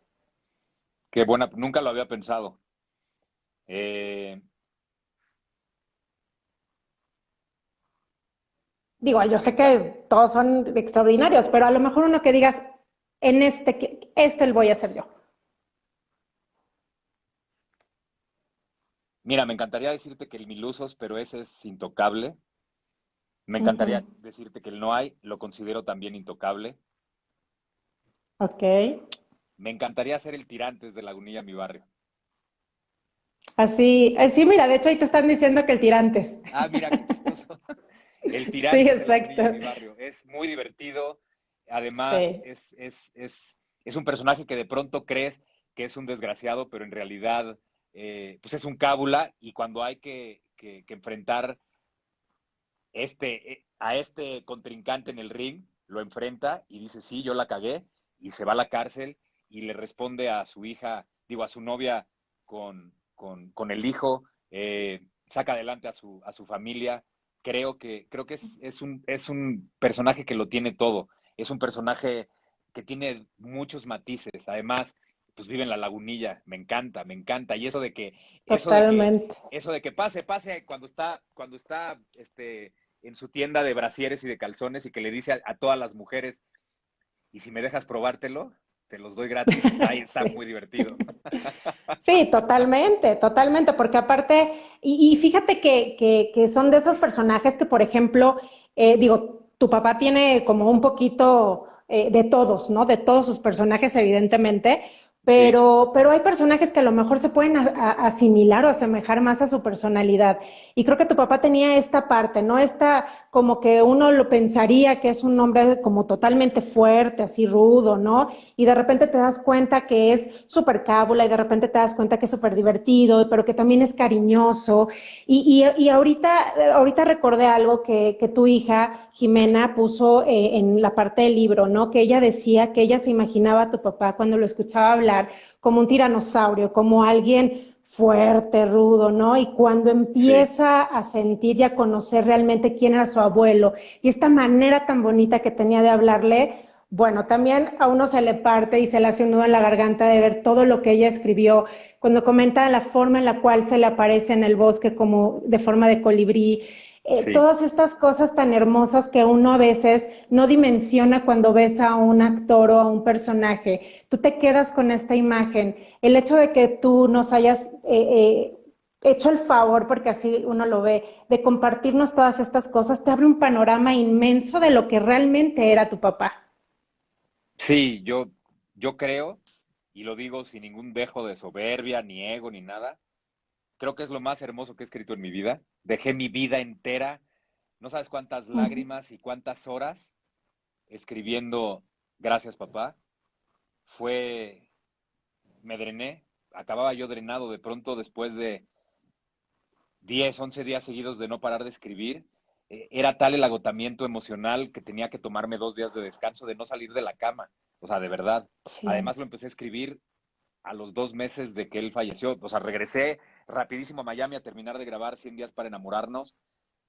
Qué buena, nunca lo había pensado. Eh,
Digo, yo
me
sé
encanta.
que todos son extraordinarios, pero a lo mejor uno que digas, en este lo voy a hacer yo.
Mira, me encantaría decirte que el Milusos, pero ese es intocable. Me encantaría
Ujú.
decirte que el No hay, lo considero también intocable.
Ok.
Me encantaría ser el Tirantes de Lagunilla, mi barrio.
Así, sí, mira, de hecho ahí te están diciendo que el tirantes.
Ah, mira, qué chistoso. El
Sí,
Tirantes de
exacto.
Lagunilla, mi barrio. Es muy divertido. Además,
Sí,
es un personaje que de pronto crees que es un desgraciado, pero en realidad pues es un cábula y cuando hay que enfrentar a este contrincante en el ring, lo enfrenta y dice, sí, yo la cagué, y se va a la cárcel y le responde a su hija, digo, a su novia con el hijo, saca adelante a su familia. Creo que es un personaje que lo tiene todo. Es un personaje que tiene muchos matices. Además, pues vive en la lagunilla. Me encanta, me encanta. Y
totalmente.
eso de que pase cuando está en su tienda de brasieres y de calzones y que le dice a todas las mujeres, y si me dejas probártelo, te los doy gratis, está
Sí.
muy divertido.
Sí, totalmente, totalmente, porque aparte, y fíjate que son de esos personajes que, por ejemplo, digo, tu papá tiene como un poquito de todos, ¿no? De todos sus personajes, evidentemente,
Sí,
pero hay personajes que a lo mejor se pueden asimilar o asemejar más a su personalidad. Y creo que tu papá tenía esta parte, ¿no? Esta como que uno lo pensaría que es un hombre como totalmente fuerte, así rudo, ¿no? Y de repente te das cuenta que es súper cábula y de repente te das cuenta que es súper divertido, pero que también es cariñoso. Y ahorita recordé algo que tu hija, Jimena, puso en la parte del libro, ¿no? Que ella decía que ella se imaginaba a tu papá cuando lo escuchaba hablar como un tiranosaurio, como alguien fuerte, rudo, ¿no? Y cuando
sí,
empieza a sentir y a conocer realmente quién era su abuelo y esta manera tan bonita que tenía de hablarle, bueno, también a uno se le parte y se le hace un nudo en la garganta de ver todo lo que ella escribió, cuando comenta la forma en la cual se le aparece en el bosque como de forma de colibrí,
sí.
todas estas cosas tan hermosas que uno a veces no dimensiona cuando ves a un actor o a un personaje. Tú te quedas con esta imagen. El hecho de que tú nos hayas hecho el favor, porque así uno lo ve, de compartirnos todas estas cosas, te abre un panorama inmenso de lo que realmente era tu papá.
Sí, yo creo, y lo digo sin ningún dejo de soberbia, ni ego, ni nada, creo que es lo más hermoso que he escrito en mi vida. Dejé mi vida entera, no sabes cuántas
Uh -huh.
lágrimas y cuántas horas escribiendo Gracias, papá. Fue, me drené, acababa yo drenado de pronto después de 10, 11 días seguidos de no parar de escribir. Era tal el agotamiento emocional que tenía que tomarme 2 días de descanso, de no salir de la cama. O sea, de verdad.
Sí.
Además lo empecé a escribir a los 2 meses de que él falleció. O sea, regresé rapidísimo a Miami a terminar de grabar 100 días para enamorarnos.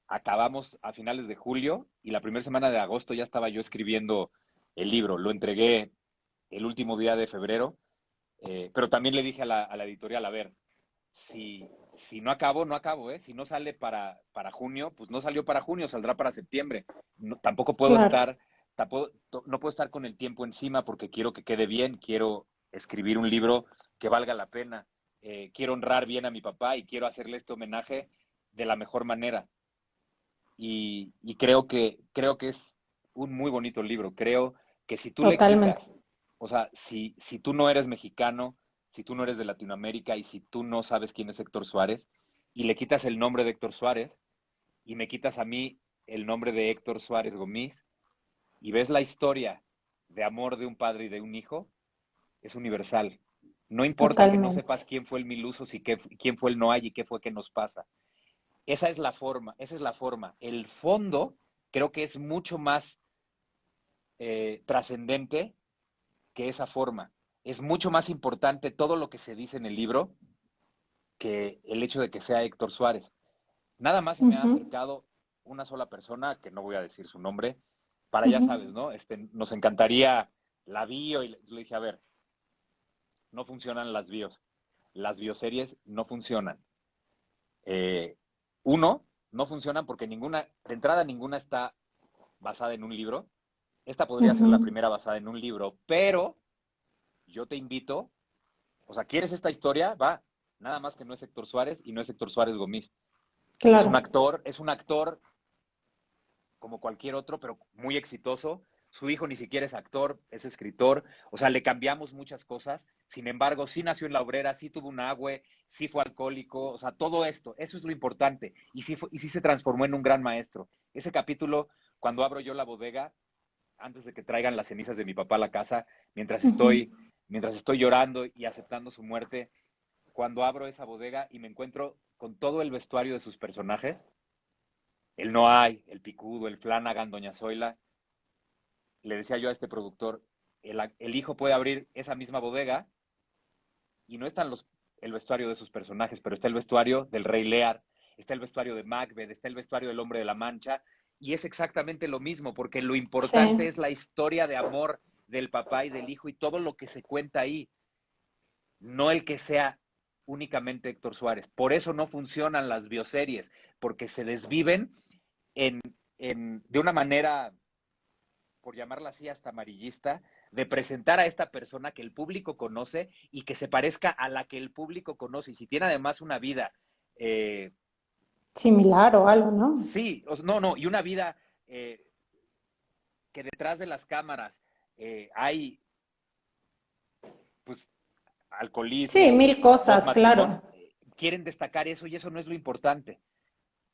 Acabamos a finales de julio y la primera semana de agosto ya estaba yo escribiendo el libro. Lo entregué el último día de febrero, pero también le dije a la editorial, a ver, si no acabo, no acabo, ¿eh? Si no sale para junio, pues no salió para junio, saldrá para septiembre. No, tampoco puedo
Claro.
estar, no puedo estar con el tiempo encima porque quiero que quede bien, quiero escribir un libro que valga la pena, quiero honrar bien a mi papá y quiero hacerle este homenaje de la mejor manera. Y creo que es un muy bonito libro. Creo que si tú le
Totalmente.
quitas, o sea, si tú no eres mexicano, si tú no eres de Latinoamérica y si tú no sabes quién es Héctor Suárez, y le quitas el nombre de Héctor Suárez y me quitas a mí el nombre de Héctor Suárez Gómez y ves la historia de amor de un padre y de un hijo, es universal. No importa que no sepas
Totalmente.
quién fue el Milusos y quién fue el Noay y qué fue que nos pasa. Esa es la forma, esa es la forma. El fondo creo que es mucho más trascendente que esa forma. Es mucho más importante todo lo que se dice en el libro que el hecho de que sea Héctor Suárez. Nada más se me ha
Ujú,
acercado una sola persona, que no voy a decir su nombre, para ya
ujú.
sabes, ¿no? Nos encantaría la bio y le dije, a ver, no funcionan las bioseries no funcionan. Eh, uno, no funcionan porque ninguna, de entrada ninguna está basada en un libro. Esta podría ser la
Ujú,
primera basada en un libro, pero yo te invito, o sea, ¿quieres esta historia? Va, nada más que no es Héctor Suárez y no es Héctor Suárez Gómez.
claro.
Es un actor como cualquier otro, pero muy exitoso. Su hijo ni siquiera es actor, es escritor. O sea, le cambiamos muchas cosas. Sin embargo, sí nació en la obrera, sí tuvo un agüe, sí fue alcohólico. O sea, todo esto, eso es lo importante. Y sí se transformó en un gran maestro. Ese capítulo, cuando abro yo la bodega, antes de que traigan las cenizas de mi papá a la casa,
Ujú.
mientras estoy llorando y aceptando su muerte, cuando abro esa bodega y me encuentro con todo el vestuario de sus personajes, el Noay, el Picudo, el Flanagan, Doña Zoila, le decía yo a este productor, el hijo puede abrir esa misma bodega y no están el vestuario de sus personajes, pero está el vestuario del Rey Lear, está el vestuario de Macbeth, está el vestuario del Hombre de la Mancha, y es exactamente lo mismo, porque lo importante
Sí.
es la historia de amor del papá y del hijo y todo lo que se cuenta ahí, no el que sea únicamente Héctor Suárez. Por eso no funcionan las bioseries, porque se desviven en, de una manera, por llamarla así, hasta amarillista, de presentar a esta persona que el público conoce y que se parezca a la que el público conoce. Y si tiene además una vida, eh,
Similar o algo, ¿no?
sí, no, no, y una vida que detrás de las cámaras hay, pues,
Sí,
alcoholismo,
mil
dos
cosas,
matrimonios,
claro.
quieren destacar eso y eso no es lo importante.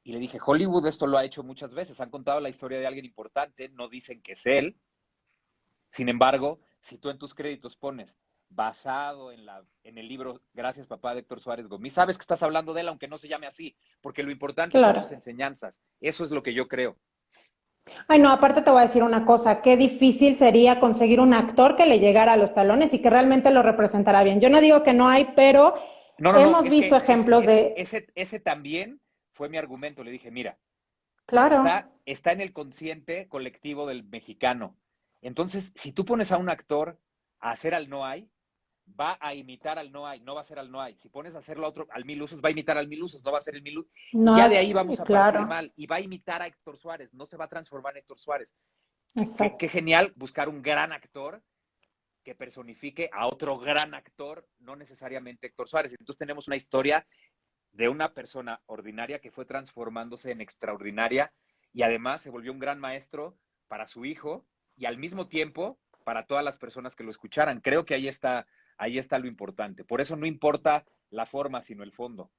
Y le dije, Hollywood esto lo ha hecho muchas veces, han contado la historia de alguien importante, no dicen que es él. Sin embargo, si tú en tus créditos pones basado en el libro Gracias papá de Héctor Suárez Gómez, sabes que estás hablando de él aunque no se llame así, porque lo importante son
Claro.
sus enseñanzas. Eso es lo que yo creo.
Ay, no, aparte te voy a decir una cosa, qué difícil sería conseguir un actor que le llegara a los talones y que realmente lo representara bien. Yo no digo que no hay, pero
No, no, no,
hemos
es
visto
que
ejemplos de,
ese también fue mi argumento. Le dije, mira,
claro,
está en el consciente colectivo del mexicano. Entonces, si tú pones a un actor a hacer al no hay, va a imitar al no hay, no va a ser al no hay. Si pones a hacerlo a otro, al Mil Usos, va a imitar al Mil Usos, no va a ser el Mil Usos. Y
no,
ya de ahí vamos a partir
claro,
mal. Y va a imitar a Héctor Suárez, no se va a transformar en Héctor Suárez. Qué
exacto.
genial buscar un gran actor que personifique a otro gran actor, no necesariamente Héctor Suárez. Entonces tenemos una historia de una persona ordinaria que fue transformándose en extraordinaria y además se volvió un gran maestro para su hijo y al mismo tiempo para todas las personas que lo escucharan. Creo que ahí está lo importante. Por eso no importa la forma, sino el fondo.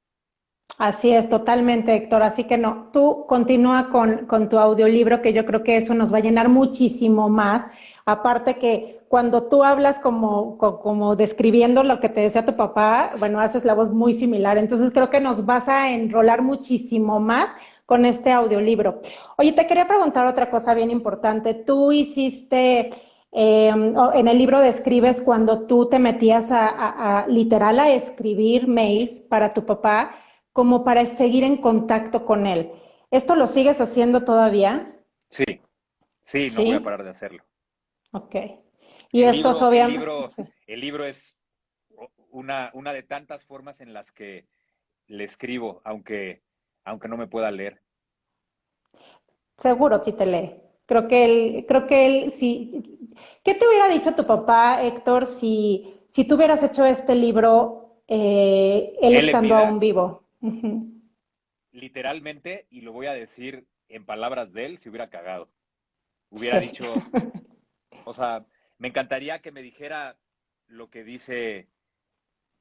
Así es, totalmente, Héctor. Así que no, tú continúa con tu audiolibro, que yo creo que eso nos va a llenar muchísimo más. Aparte que cuando tú hablas como describiendo lo que te decía tu papá, bueno, haces la voz muy similar. Entonces creo que nos vas a enrolar muchísimo más con este audiolibro. Oye, te quería preguntar otra cosa bien importante. Tú hiciste, en el libro describes cuando tú te metías literal a escribir mails para tu papá como para seguir en contacto con él. ¿Esto lo sigues haciendo todavía?
Sí, sí, no voy a
Sí.
parar de hacerlo.
Ok. Y estos obviamente, sí.
El libro es una de tantas formas en las que le escribo, aunque no me pueda leer.
Seguro sí te lee. Creo que él, sí. ¿Qué te hubiera dicho tu papá, Héctor, si tú hubieras hecho este libro, él
Él en
estando aún
vida,
vivo? Ujú.
literalmente, y lo voy a decir en palabras de él, se hubiera cagado. Hubiera
Sí.
dicho, o sea, me encantaría que me dijera lo que dice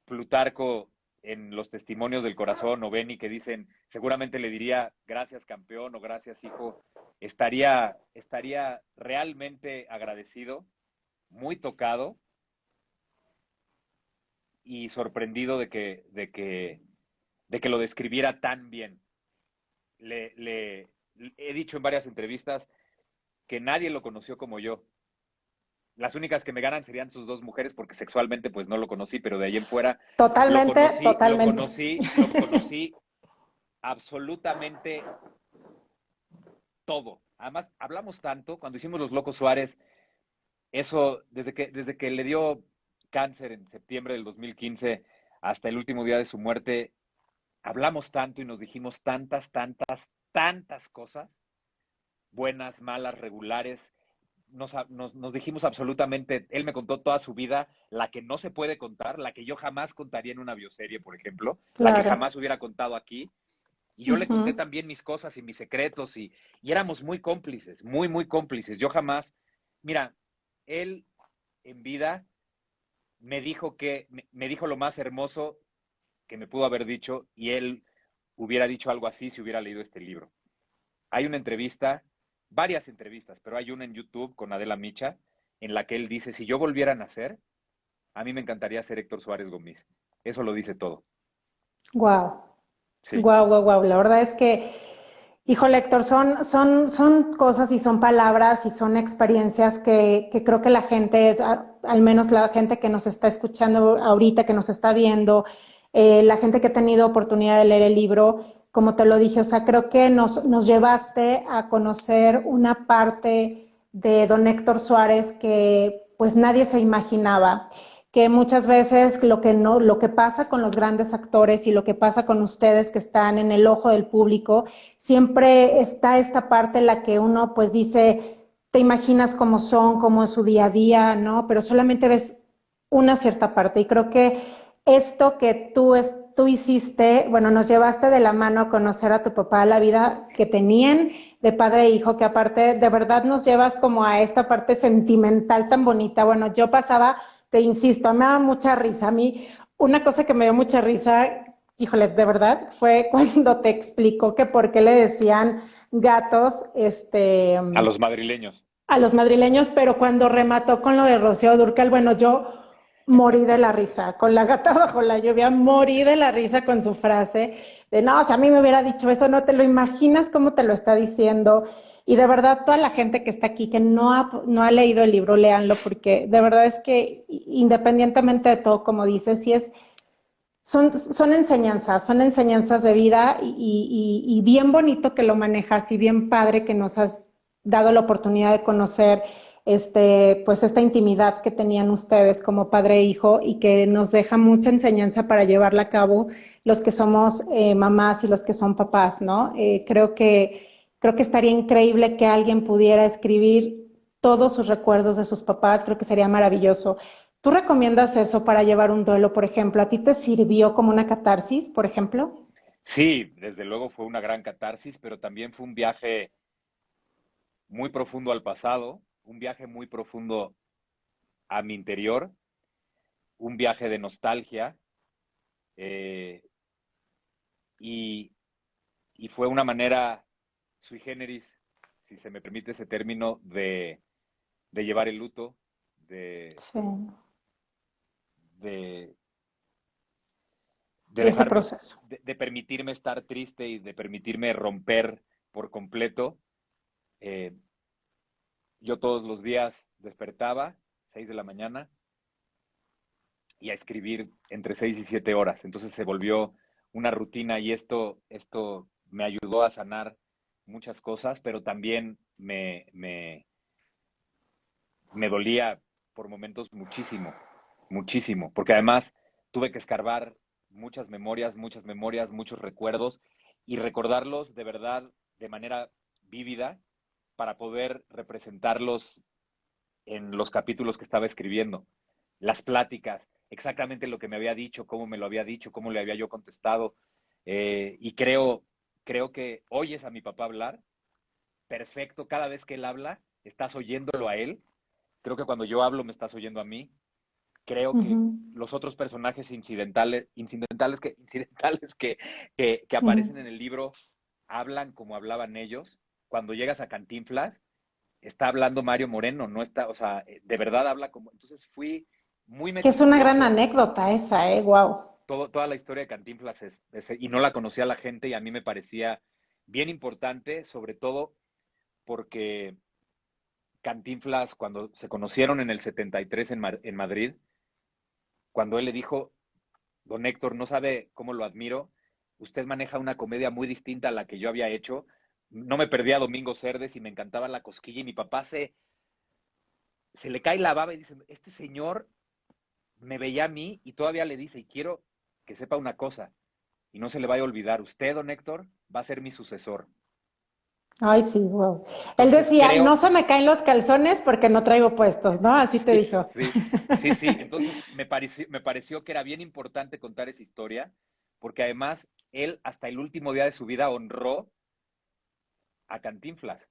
Plutarco en los testimonios del corazón o Benny que dicen, seguramente le diría gracias campeón o gracias hijo, estaría realmente agradecido, muy tocado y sorprendido de que lo describiera tan bien. He dicho en varias entrevistas que nadie lo conoció como yo. Las únicas que me ganan serían sus dos mujeres porque sexualmente pues no lo conocí, pero de ahí en fuera
Totalmente, totalmente.
lo conocí absolutamente todo. Además, hablamos tanto, cuando hicimos Los Locos Suárez, eso, desde que le dio cáncer en septiembre del 2015 hasta el último día de su muerte, hablamos tanto y nos dijimos tantas cosas, buenas, malas, regulares. Nos dijimos absolutamente, él me contó toda su vida, la que no se puede contar, la que yo jamás contaría en una bioserie, por ejemplo, la que
Claro.
jamás hubiera contado aquí. Y yo le conté
Ujú.
también mis cosas y mis secretos y éramos muy cómplices, muy cómplices. Yo jamás, mira, él en vida me dijo lo más hermoso que me pudo haber dicho y él hubiera dicho algo así si hubiera leído este libro. Hay una entrevista, varias entrevistas, pero hay una en YouTube con Adela Micha en la que él dice, si yo volviera a nacer, a mí me encantaría ser Héctor Suárez Gómez. Eso lo dice todo.
Wow.
Sí.
Wow, wow, wow. La verdad es que, híjole, Héctor, son cosas y son palabras y son experiencias que creo que la gente, al menos la gente que nos está escuchando ahorita, que nos está viendo, la gente que ha tenido oportunidad de leer el libro, como te lo dije, o sea, creo que nos llevaste a conocer una parte de don Héctor Suárez que pues nadie se imaginaba, que muchas veces lo que no, lo que pasa con los grandes actores y lo que pasa con ustedes que están en el ojo del público, siempre está esta parte en la que uno pues dice, te imaginas cómo son, cómo es su día a día, ¿no? Pero solamente ves una cierta parte y creo que esto que tú hiciste, bueno, nos llevaste de la mano a conocer a tu papá, la vida que tenían de padre e hijo, que aparte de verdad nos llevas como a esta parte sentimental tan bonita. Bueno, yo pasaba, te insisto, me daba mucha risa. A mí, una cosa que me dio mucha risa, híjole, de verdad, fue cuando te explicó que por qué le decían gatos,
A los madrileños.
a los madrileños, pero cuando remató con lo de Rocío Dúrcal, bueno, yo morí de la risa, con la gata bajo la lluvia, morí de la risa con su frase de, no, o sea, a mí me hubiera dicho eso, no te lo imaginas cómo te lo está diciendo. Y de verdad, toda la gente que está aquí, que no ha leído el libro, léanlo, porque de verdad es que independientemente de todo, como dices, sí son enseñanzas de vida y bien bonito que lo manejas y bien padre que nos has dado la oportunidad de conocer pues esta intimidad que tenían ustedes como padre e hijo y que nos deja mucha enseñanza para llevarla a cabo los que somos mamás y los que son papás, ¿no? Creo que estaría increíble que alguien pudiera escribir todos sus recuerdos de sus papás, creo que sería maravilloso. ¿Tú recomiendas eso para llevar un duelo, por ejemplo? ¿A ti te sirvió como una catarsis, por ejemplo?
Sí, desde luego fue una gran catarsis, pero también fue un viaje muy profundo al pasado, un viaje muy profundo a mi interior, un viaje de nostalgia eh, y, y fue una manera sui generis, si se me permite ese término, de llevar el luto, de,
Sí,
de, de
de ese
dejarme,
proceso.
de permitirme estar triste y de permitirme romper por completo. Eh, yo todos los días despertaba, 6 de la mañana, y a escribir entre 6 y 7 horas. Entonces se volvió una rutina y esto me ayudó a sanar muchas cosas, pero también me dolía por momentos muchísimo, porque además tuve que escarbar muchas memorias, muchos recuerdos y recordarlos de verdad de manera vívida para poder representarlos en los capítulos que estaba escribiendo, las pláticas, exactamente lo que me había dicho, cómo me lo había dicho, cómo le había yo contestado. Y creo que oyes a mi papá hablar, perfecto, cada vez que él habla, estás oyéndolo a él. Creo que cuando yo hablo me estás oyendo a mí. creo que
Ujú,
los otros personajes incidentales que
ujú.
aparecen en el libro hablan como hablaban ellos. Cuando llegas a Cantinflas, está hablando Mario Moreno, no está, o sea, de verdad habla como. Entonces fui muy
Que es una gran
meticuloso.
anécdota esa, ¿eh? Wow.
Toda la historia de Cantinflas y no la conocía la gente y a mí me parecía bien importante, sobre todo porque Cantinflas, cuando se conocieron en el 73 en Madrid, cuando él le dijo, don Héctor, no sabe cómo lo admiro, usted maneja una comedia muy distinta a la que yo había hecho, no me perdía a Domingo Cerdes y me encantaba La Cosquilla y mi papá se le cae la baba y dice, este señor me veía a mí y todavía le dice, y quiero que sepa una cosa, y no se le vaya a olvidar, usted, don Héctor, va a ser mi sucesor.
Ay, sí, wow. Él
Entonces
decía, no
creo,
se me caen los calzones porque no traigo puestos, ¿no? Así te
sí,
dijo.
sí, sí, sí, entonces me pareció que era bien importante contar esa historia, porque además él hasta el último día de su vida honró a Cantinflas.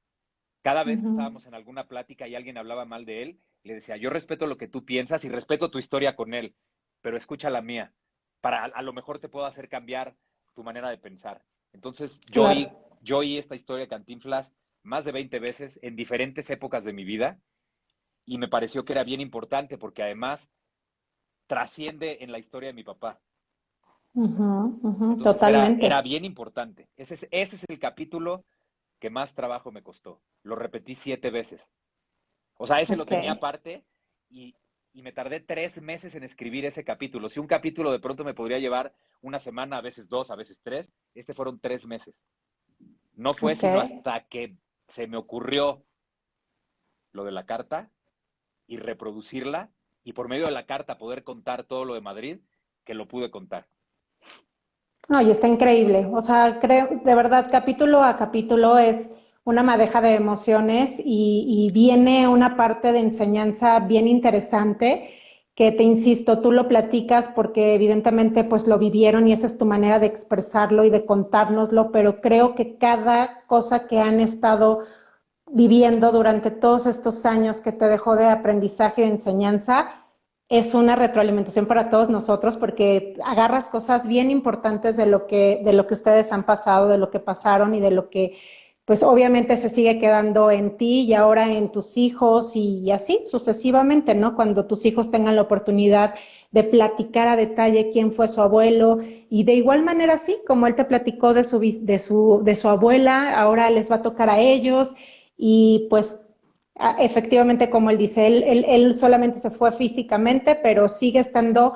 Cada vez que
Ujú,
estábamos en alguna plática y alguien hablaba mal de él, le decía, yo respeto lo que tú piensas y respeto tu historia con él, pero escucha la mía. A lo mejor te puedo hacer cambiar tu manera de pensar. Entonces,
claro.
yo oí esta historia de Cantinflas más de 20 veces en diferentes épocas de mi vida y me pareció que era bien importante porque además trasciende en la historia de mi papá.
Ujú, ujú,
Entonces
totalmente.
era bien importante. Ese es el capítulo que más trabajo me costó. Lo repetí 7 veces. O sea, ese lo
Ok.
tenía aparte y, y me tardé 3 meses en escribir ese capítulo. Si un capítulo de pronto me podría llevar una semana, a veces 2, a veces 3, este fueron 3 meses. No fue
Ok.
sino hasta que se me ocurrió lo de la carta y reproducirla y por medio de la carta poder contar todo lo de Madrid que lo pude contar.
No, y está increíble. O sea, creo, de verdad, capítulo a capítulo es una madeja de emociones y viene una parte de enseñanza bien interesante que te insisto, tú lo platicas porque evidentemente pues lo vivieron y esa es tu manera de expresarlo y de contárnoslo, pero creo que cada cosa que han estado viviendo durante todos estos años que te dejó de aprendizaje y de enseñanza, es una retroalimentación para todos nosotros porque agarras cosas bien importantes de lo que ustedes han pasado, de lo que pasaron y de lo que pues obviamente se sigue quedando en ti y ahora en tus hijos y así sucesivamente, ¿no? Cuando tus hijos tengan la oportunidad de platicar a detalle quién fue su abuelo y de igual manera así como él te platicó de su abuela, ahora les va a tocar a ellos y pues efectivamente, como él dice, él solamente se fue físicamente, pero sigue estando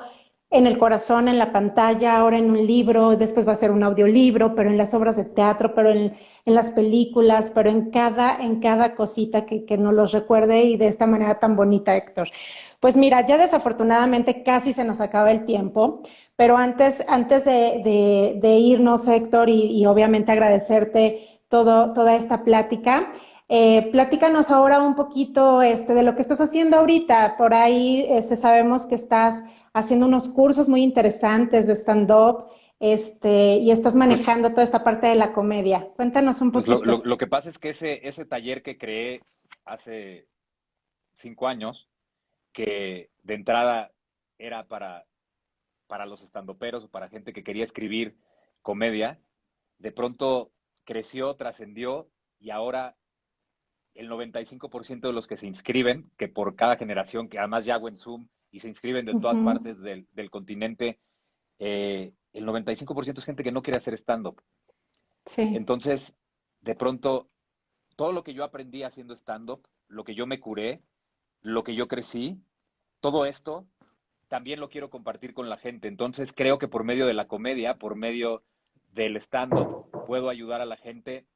en el corazón, en la pantalla, ahora en un libro, después va a ser un audiolibro, pero en las obras de teatro, pero en las películas, pero en cada cosita que nos los recuerde y de esta manera tan bonita, Héctor. Pues mira, ya desafortunadamente casi se nos acaba el tiempo, pero antes de irnos, Héctor, y obviamente agradecerte toda esta plática. Platícanos ahora un poquito de lo que estás haciendo ahorita. Por ahí sabemos que estás haciendo unos cursos muy interesantes de stand-up y estás
Pues,
manejando toda esta parte de la comedia. Cuéntanos un
pues lo, lo,
poquito.
lo que pasa es que ese taller que creé hace 5 años, que de entrada era para los estandoperos o para gente que quería escribir comedia, de pronto creció, trascendió y ahora el 95% de los que se inscriben, que por cada generación, que además ya hago en Zoom y se inscriben de todas
Ujú.
partes del continente, el 95% es gente que no quiere hacer stand-up.
Sí.
Entonces, de pronto, todo lo que yo aprendí haciendo stand-up, lo que yo me curé, lo que yo crecí, todo esto también lo quiero compartir con la gente. Entonces creo que por medio de la comedia, por medio del stand-up, puedo ayudar a la gente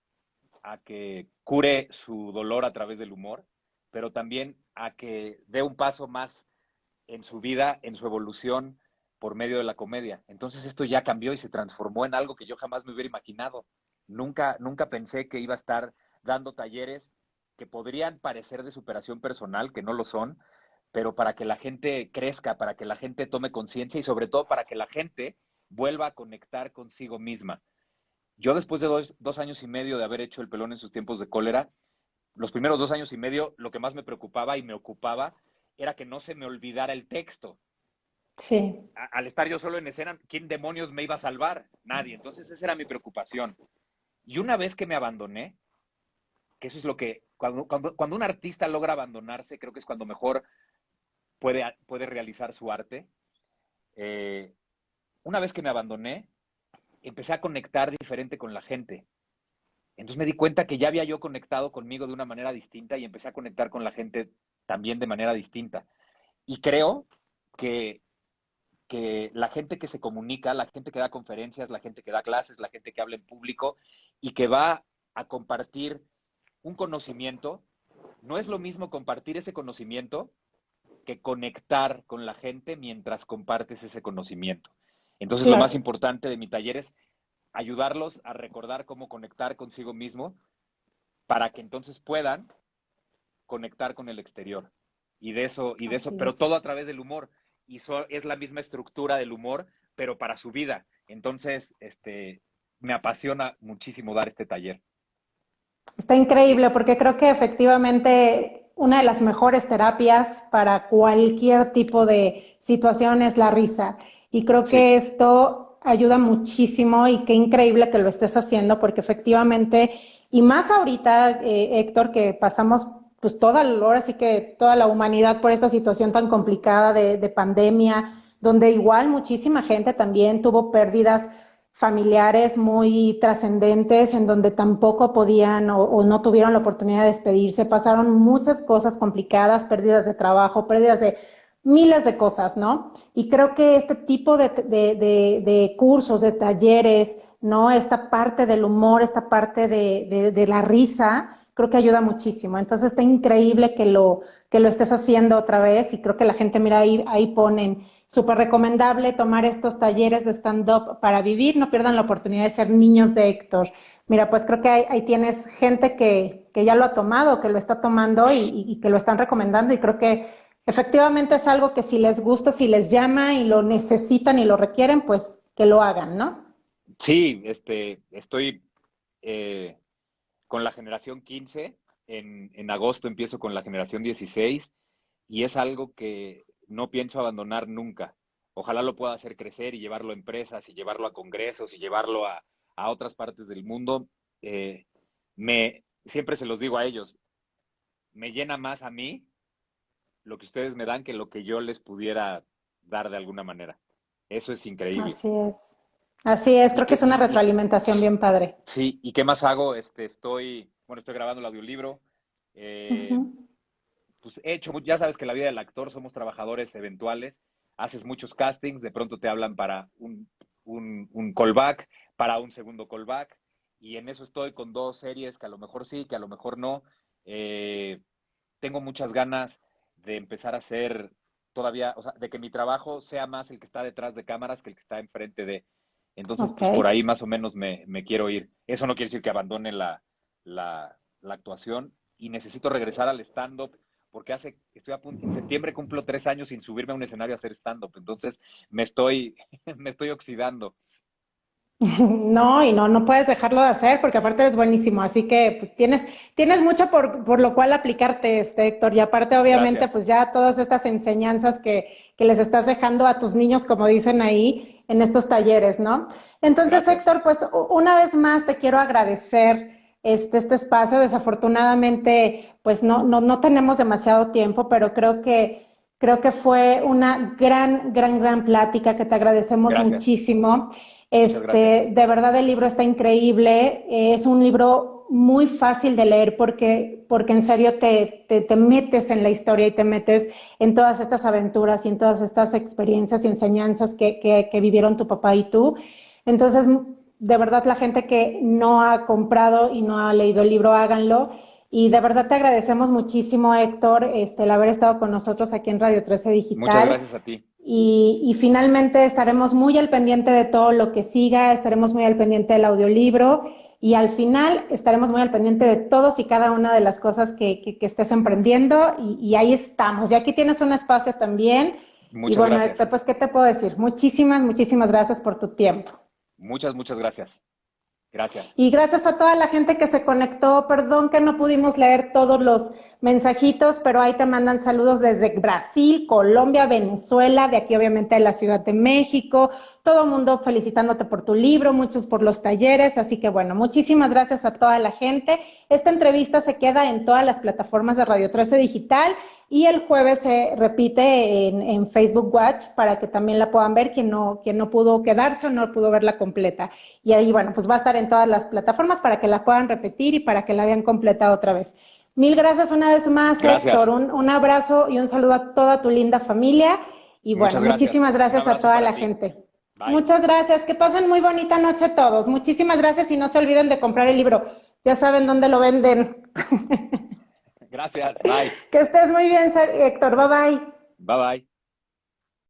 a que cure su dolor a través del humor, pero también a que dé un paso más en su vida, en su evolución, por medio de la comedia. Entonces esto ya cambió y se transformó en algo que yo jamás me hubiera imaginado. Nunca pensé que iba a estar dando talleres que podrían parecer de superación personal, que no lo son, pero para que la gente crezca, para que la gente tome conciencia y sobre todo para que la gente vuelva a conectar consigo misma. Yo después de 2 años y medio de haber hecho el pelón en sus tiempos de cólera, los primeros 2 años y medio lo que más me preocupaba y me ocupaba era que no se me olvidara el texto.
Sí,
Al estar yo solo en escena, ¿quién demonios me iba a salvar? Nadie. Entonces esa era mi preocupación. Y una vez que me abandoné, que eso es lo que, cuando un artista logra abandonarse, creo que es cuando mejor puede realizar su arte. Eh, una vez que me abandoné, empecé a conectar diferente con la gente. Entonces me di cuenta que ya había yo conectado conmigo de una manera distinta y empecé a conectar con la gente también de manera distinta. Y creo que, que la gente que se comunica, la gente que da conferencias, la gente que da clases, la gente que habla en público y que va a compartir un conocimiento, no es lo mismo compartir ese conocimiento que conectar con la gente mientras compartes ese conocimiento. Entonces, lo más
claro.
importante de mi taller es ayudarlos a recordar cómo conectar consigo mismo para que entonces puedan conectar con el exterior.
Así
Pero
es.
todo a través del humor. Y es la misma estructura del humor, pero para su vida. Entonces, me apasiona muchísimo dar este taller.
Está increíble porque creo que efectivamente una de las mejores terapias para cualquier tipo de situación es la risa. Y creo
Sí,
que esto ayuda muchísimo y qué increíble que lo estés haciendo porque efectivamente, y más ahorita, Héctor, que pasamos pues ahora sí que toda la humanidad por esta situación tan complicada de pandemia, donde igual muchísima gente también tuvo pérdidas familiares muy trascendentes en donde tampoco podían o no tuvieron la oportunidad de despedirse. Pasaron muchas cosas complicadas, pérdidas de trabajo, pérdidas de miles de cosas, ¿no? Y creo que este tipo de cursos, de talleres, ¿no? Esta parte del humor, esta parte de la risa, creo que ayuda muchísimo. Entonces está increíble que lo estés haciendo otra vez y creo que la gente, mira, ahí ponen súper recomendable tomar estos talleres de stand-up para vivir, no pierdan la oportunidad de ser niños de Héctor. Mira, pues creo que ahí tienes gente que ya lo ha tomado, que lo está tomando y que lo están recomendando y creo que efectivamente es algo que si les gusta, si les llama y lo necesitan y lo requieren, pues que lo hagan, ¿no?
sí, estoy eh, con la generación 15, en agosto empiezo con la generación 16 y es algo que no pienso abandonar nunca. Ojalá lo pueda hacer crecer y llevarlo a empresas y llevarlo a congresos y llevarlo a otras partes del mundo. Eh, siempre se los digo a ellos, me llena más a mí lo que ustedes me dan que lo que yo les pudiera dar de alguna manera. Eso es increíble.
Así es. Así es,
¿Y
creo que
qué,
es una retroalimentación bien padre.
sí, ¿y qué más hago? Estoy grabando el audiolibro.
Ujú.
Eh, pues he hecho, ya sabes que la vida del actor somos trabajadores eventuales, haces muchos castings, de pronto te hablan para un callback, para un segundo callback, y en eso estoy con dos series que a lo mejor sí, que a lo mejor no. Eh, tengo muchas ganas de empezar a hacer todavía, o sea, de que mi trabajo sea más el que está detrás de cámaras que el que está enfrente de. Entonces,
Ok.
pues por ahí más o menos me quiero ir. Eso no quiere decir que abandone la actuación y necesito regresar al stand-up porque en septiembre cumplo 3 años sin subirme a un escenario a hacer stand-up. Entonces me estoy, me estoy oxidando.
No, y no puedes dejarlo de hacer porque aparte eres buenísimo, así que pues, tienes mucho por lo cual aplicarte, Héctor, y aparte obviamente
Gracias,
pues ya todas estas enseñanzas que les estás dejando a tus niños, como dicen ahí, en estos talleres, ¿no? Entonces,
gracias.
Héctor, pues una vez más te quiero agradecer este espacio. Desafortunadamente, pues no tenemos demasiado tiempo, pero creo que fue una gran plática que te agradecemos
Gracias.
muchísimo.
Muchas gracias.
De verdad el libro está increíble, es un libro muy fácil de leer porque en serio te metes en la historia y te metes en todas estas aventuras y en todas estas experiencias y enseñanzas que vivieron tu papá y tú. Entonces, de verdad la gente que no ha comprado y no ha leído el libro, háganlo. Y de verdad te agradecemos muchísimo, Héctor, el haber estado con nosotros aquí en Radio 13
Muchas
Digital.
gracias a ti.
Y finalmente estaremos muy al pendiente de todo lo que siga, estaremos muy al pendiente del audiolibro y al final estaremos muy al pendiente de todos y cada una de las cosas que estés emprendiendo y ahí estamos. Y aquí tienes un espacio también. Y
Muchas
bueno,
gracias.
Héctor, pues, ¿qué te puedo decir? Muchísimas gracias por tu tiempo.
Muchas gracias. Gracias.
Y gracias a toda la gente que se conectó. Perdón que no pudimos leer todos los mensajitos, pero ahí te mandan saludos desde Brasil, Colombia, Venezuela, de aquí obviamente de la Ciudad de México. Todo el mundo felicitándote por tu libro, muchos por los talleres. Así que bueno, muchísimas gracias a toda la gente. Esta entrevista se queda en todas las plataformas de Radio 13 Digital y el jueves se repite en Facebook Watch para que también la puedan ver quien no pudo quedarse o no pudo verla completa. Y ahí, bueno, pues va a estar en todas las plataformas para que la puedan repetir y para que la vean completa otra vez. Mil gracias una vez más,
Gracias.
Héctor. Un abrazo y un saludo a toda tu linda familia. Y bueno, muchísimas gracias a toda la gente. Bye. Muchas gracias. Que pasen muy bonita noche todos. Muchísimas gracias y no se olviden de comprar el libro. Ya saben dónde lo venden.
Gracias. Bye.
Que estés muy bien, Héctor. Bye bye.
Bye bye.